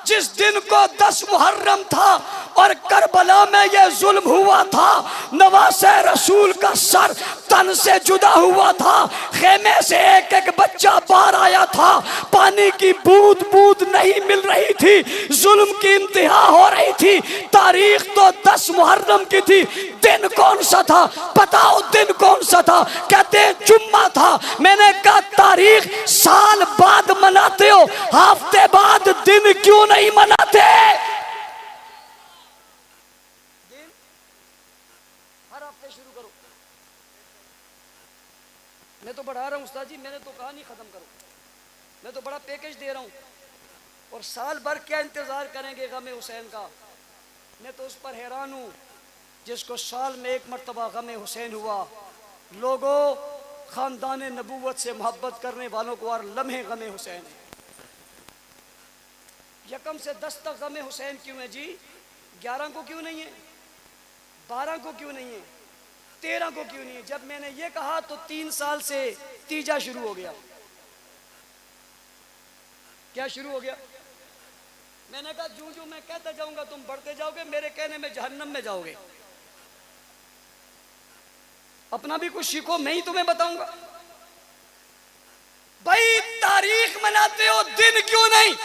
जिस दिन को 10 मुहर्रम था और करबला में यह जुल्म हुआ था? नवासे रसूल का सर तन से जुदा हुआ था, खेमे से एक एक बच्चा बाहर आया था, पानी की बूंद बूंद नहीं मिल रही थी, जुल्म की इंतहा हो रही थी। तारीख तो 10 मुहर्रम की थी, दिन कौन सा था? बताओ दिन कौन सा था? कहते हैं जुम्मा था। मैंने कहा तारीख साल बाद मनाते हो, हफ्ते बाद दिन क्यों नहीं मनाते? दिन हर हफ्ते शुरू करो। मैं तो बढ़ा रहा हूं उस्ताद जी, मैंने तो कहा नहीं खत्म करो, मैं तो बड़ा पैकेज दे रहा हूं। और साल भर क्या इंतजार करेंगे गम हुसैन का? मैं तो उस पर हैरान हूं जिसको साल में एक मरतबा गम हुसैन हुआ। लोगों, खानदान नबूवत से मोहब्बत करने वालों को और लम्हे गम हुसैन है। यकम से 10 तक गम हुसैन क्यों है जी? 11 को क्यों नहीं है? 12 को क्यों नहीं है? 13 को क्यों नहीं है? जब मैंने ये कहा तो 3 साल से तीजा शुरू हो गया। क्या शुरू हो गया? मैंने कहा जो जो मैं कहता जाऊंगा तुम बढ़ते जाओगे, मेरे कहने में जहन्नम में जाओगे। अपना भी कुछ सीखो, मैं ही तुम्हें बताऊंगा। भाई तारीख मनाते हो, दिन क्यों नहीं?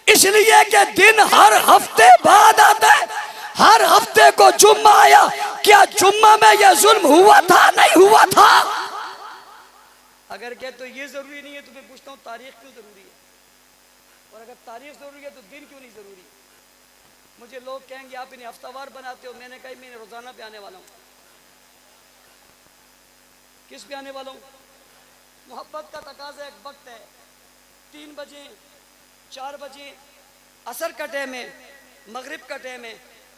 इसलिए कि दिन हर हफ्ते बाद आता है। हर हफ्ते को जुम्मा आया, क्या जुम्मा में यह जुल्म हुआ था? नहीं हुआ था। अगर कहे तो ये जरूरी नहीं है तो मैं पूछता हूँ तारीख क्यों जरूरी है? और अगर तारीख जरूरी है तो दिन क्यों नहीं जरूरी? मुझे लोग कहेंगे आप इन्हें हफ्तावार बनाते हो। मैंने कहा मैं रोजाना पे आने वाला हूँ। किस पे आने वाला हूँ? मोहब्बत का तकाजा एक वक्त है, 3 बजे 4 बजे असर का टाइम है, मगरिब का टाइम है।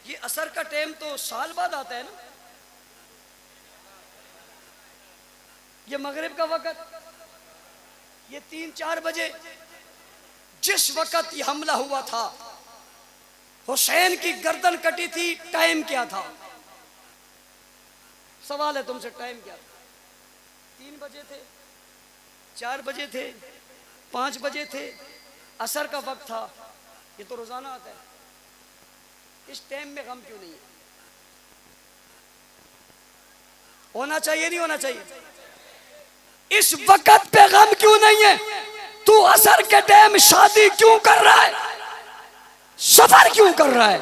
ये असर का टाइम तो साल बाद आता है ना, ये मगरिब का वक्त, ये 3-4 बजे जिस वक्त ये हमला हुआ था, हुसैन की गर्दन कटी थी, टाइम क्या था? सवाल है तुमसे, टाइम क्या था? 3 बजे थे, 4 बजे थे, 5 बजे थे, असर का वक्त था। ये तो रोजाना आता है। इस टाइम में गम क्यों नहीं है? होना चाहिए नहीं होना चाहिए? इस वक्त पे गम क्यों नहीं है? तू असर के टाइम शादी क्यों कर रहा है? सफर क्यों कर रहा है?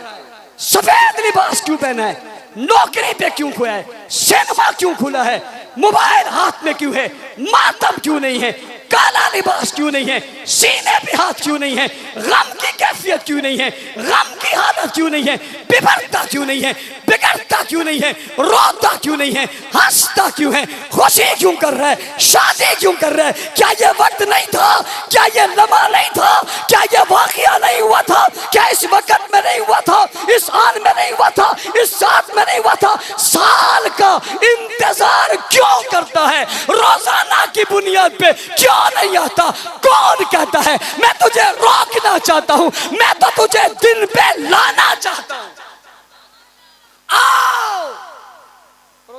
सफेद लिबास क्यों पहना है? नौकरी पे क्यों खुआ है? सिनेमा क्यों खुला है? मोबाइल हाथ में क्यों है? मातम क्यों नहीं है? काला लिबास क्यों नहीं है? सीने पे हाथ क्यों नहीं है? गम की कैफियत क्यों नहीं है? गम की हालत क्यों नहीं है? बिगड़ता क्यों नहीं है? बिगड़ता क्यों नहीं है? रोता क्यों नहीं है? हंसता क्यों है? खुशी क्यों कर रहा है? शादी क्यों कर रहा है? क्या ये वक्त नहीं था? क्या ये लम्हा नहीं था? क्या ये वाकया नहीं हुआ था? क्या इस वक्त में नहीं हुआ था? इस आन में नहीं हुआ था? इस साथ में नहीं हुआ था? साल का इंतजार क्यों करता है? रोजाना की बुनियाद पे क्यों नहीं आता? कौन कहता है? मैं तुझे रोकना चाहता हूं, मैं तो तुझे दिन पे लाना चाहता हूं। आओ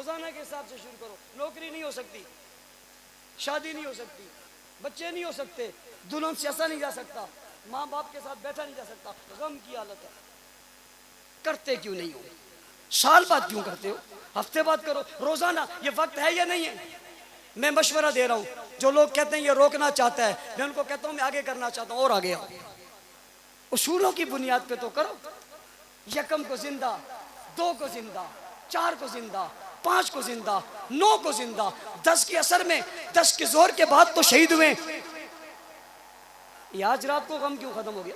रोजाना के हिसाब से शुरू करो। नौकरी नहीं हो सकती, शादी नहीं हो सकती, बच्चे नहीं हो सकते, दुल्हन से ऐसा नहीं जा सकता, माँ बाप के साथ बैठा नहीं जा सकता, गम की हालत है। करते क्यों नहीं हो? साल बाद क्यों करते हो? हफ्ते बाद करो, रोजाना। ये वक्त है या नहीं है? मैं मशवरा दे रहा हूँ, जो लोग कहते हैं ये रोकना चाहता है, मैं उनको कहता हूँ मैं आगे करना चाहता हूँ, और आगे आओ। उसूलों की बुनियाद पे तो करो। यकम को जिंदा, 2 को जिंदा, 4 को जिंदा, 5 को जिंदा, 9 को जिंदा, 10 के असर में, 10 के जोर के बाद तो शहीद हुए। ये आज रात को गम क्यों खत्म हो गया?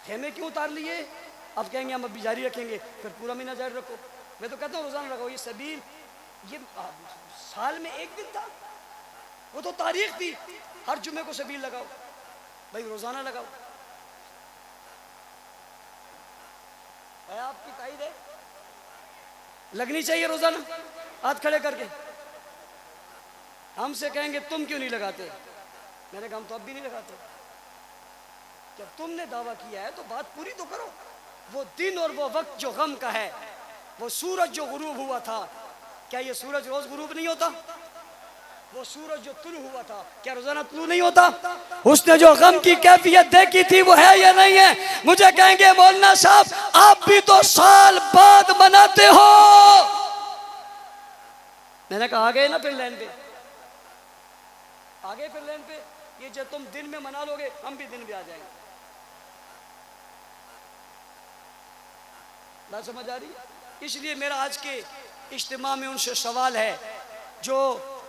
खेमे क्यों उतार लिए? अब कहेंगे हम अभी जारी रखेंगे, फिर पूरा महीना जारी रखो। मैं तो कहता हूँ रोजाना रखो। ये सबील, ये साल में एक दिन था, वो तो तारीख थी। हर जुमे को सबील लगाओ भाई, रोजाना लगाओ। आपकी ताईद है, लगनी चाहिए रोजाना, हाथ खड़े करके। हमसे कहेंगे तुम क्यों नहीं लगाते? मैंने कहा हम तो अब भी नहीं लगाते। जब तुमने दावा किया है तो बात पूरी तो करो। वो दिन और वो वक्त जो गम का है, वो सूरज जो गुरूब हुआ था, क्या ये सूरज रोज गुरूब नहीं होता? वो सूरज जो तुलू हुआ था, क्या रोजाना तुलू नहीं होता? उसने जो गम की कैफियत देखी थी वो है या नहीं है? मुझे कहेंगे मौलाना साहब आप भी तो साल बाद मनाते हो। मैंने कहा आ गए ना फिर लाइन पे, आगे फिर लाइन पे। ये जब तुम दिन में मना लोगे, हम भी दिन में आ जाएंगे। बात समझ आ रही? इसलिए मेरा आज के इज्तिमा में उनसे सवाल है जो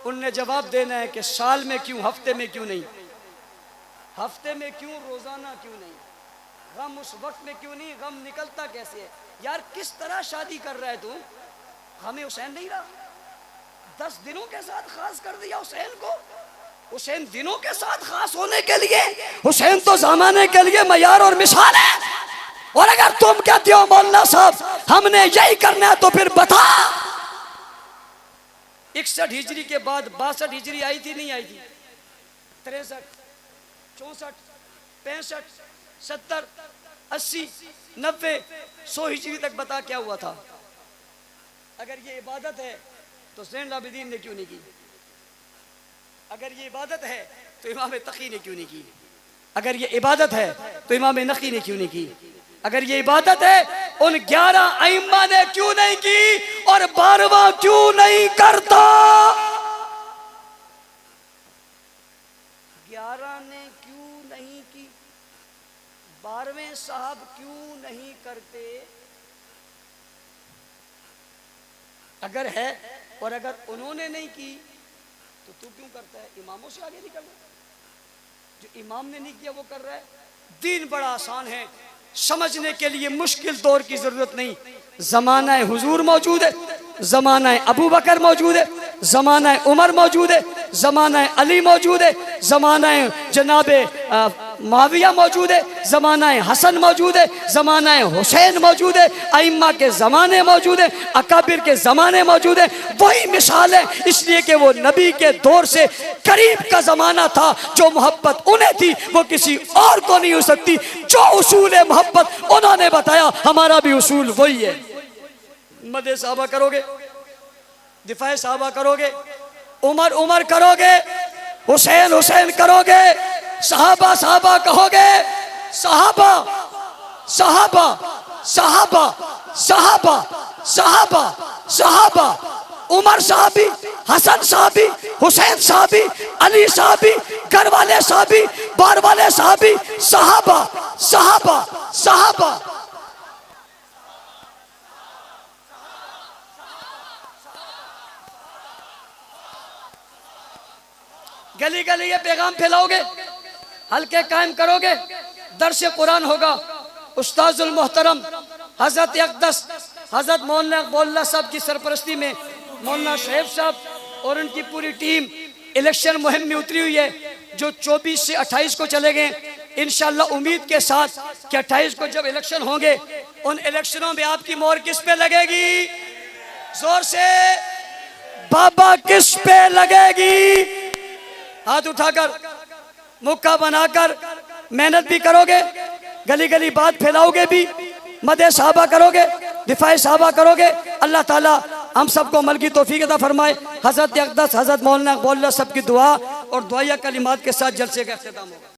उनने जवाब देना है कि साल में क्यों, हफ्ते में क्यों नहीं, हफ्ते में क्यों, रोजाना क्यों नहीं, गम उस वक्त में क्यों नहीं, गम निकलता कैसे है? यार किस तरह शादी कर रहा है तू? हमें हुसैन नहीं रहा, 10 दिनों के साथ खास कर दिया हुसैन को। हुसैन दिनों के साथ खास होने के लिए, हुसैन तो जमाने के लिए मयार और मिसाल है। और अगर तुम कहते हो मौलाना साहब हमने यही करना है तो फिर बता। 61 हिजरी के बाद 62 हिजरी आई थी, नहीं आई थी? 63, 64, 65, 70, 80, 90, 100 हिजरी तक बता क्या हुआ था? अगर ये इबादत है तो ज़ैनुल आबिदीन ने क्यों नहीं की? अगर ये इबादत है तो इमाम तकी ने क्यों नहीं की? अगर ये इबादत है तो इमाम नकी ने क्यों नहीं की? अगर ये इबादत है उन 11 अइम्मा ने क्यों नहीं की? और 12वां क्यों नहीं करता? 11 ने क्यों नहीं की? 12वें साहब क्यों नहीं करते? अगर है और अगर उन्होंने नहीं की तो तू क्यों करता है? इमामों से आगे नहीं करना, जो इमाम ने नहीं किया वो कर रहा है। दीन बड़ा आसान है, समझने के लिए मुश्किल दौर की जरूरत नहीं। जमाना हुजूर मौजूद है, जमाना अबू बकर मौजूद है, जमाना उमर मौजूद है, जमाना अली मौजूद है, जमाना जनाबे मुआविया मौजूद है, जमाना हसन मौजूद है, जमाना हुसैन मौजूद है, अइम्मा के जमाने मौजूद है, अकाबिर के जमाने मौजूद है। वही मिसाल है, इसलिए कि वो नबी के दौर से करीब का जमाना था। जो मोहब्बत उन्हें थी वो किसी और को नहीं हो सकती। जो उसूल है मोहब्बत उन्होंने बताया, हमारा भी उसूल वही है। मदे साहबा करोगे, दिफाए साहबा करोगे, उमर उमर करोगे, हुसैन हुसैन करोगे, सहाबा सहाबा कहोगे, सहाबा सहाबा सहाबा सहाबा सहाबा सहाबा, उमर साहबी, हसन साहबी, हुसैन साहबी, अली साहबी, घर वाले साहबी, बार वाले साहबी, सहाबा सहाबा सहाबा। गली गली ये पैगाम फैलाओगे, हल्के कायम करोगे, दर्स कुरान होगा। उस्ताजुल मोहतरम हजरत अक़दस हजरत मौलाना इक़बाल साहब की सरपरस्ती में मौलाना शोएब साहब और उनकी पूरी टीम इलेक्शन मुहिम में उतरी हुई है, जो 24 से 28 को चले गए। इंशाअल्लाह उम्मीद के साथ कि 28 को जब इलेक्शन होंगे, उन इलेक्शनों में आपकी मोहर किस पे लगेगी? जोर से बाबा किस पे लगेगी? हाथ उठाकर मुक्का बनाकर मेहनत भी करोगे, गली गली बात फैलाओगे भी, मदे साहबा करोगे, दिफाए साहबा करोगे। अल्लाह ताला हम सबको अमल की तौफीक अता फरमाए। हज़रत अक़दस हज़रत मौलाना इक़बाल सबकी दुआ और दुआया कलिमात के साथ जलसे का इख्तिताम होगा।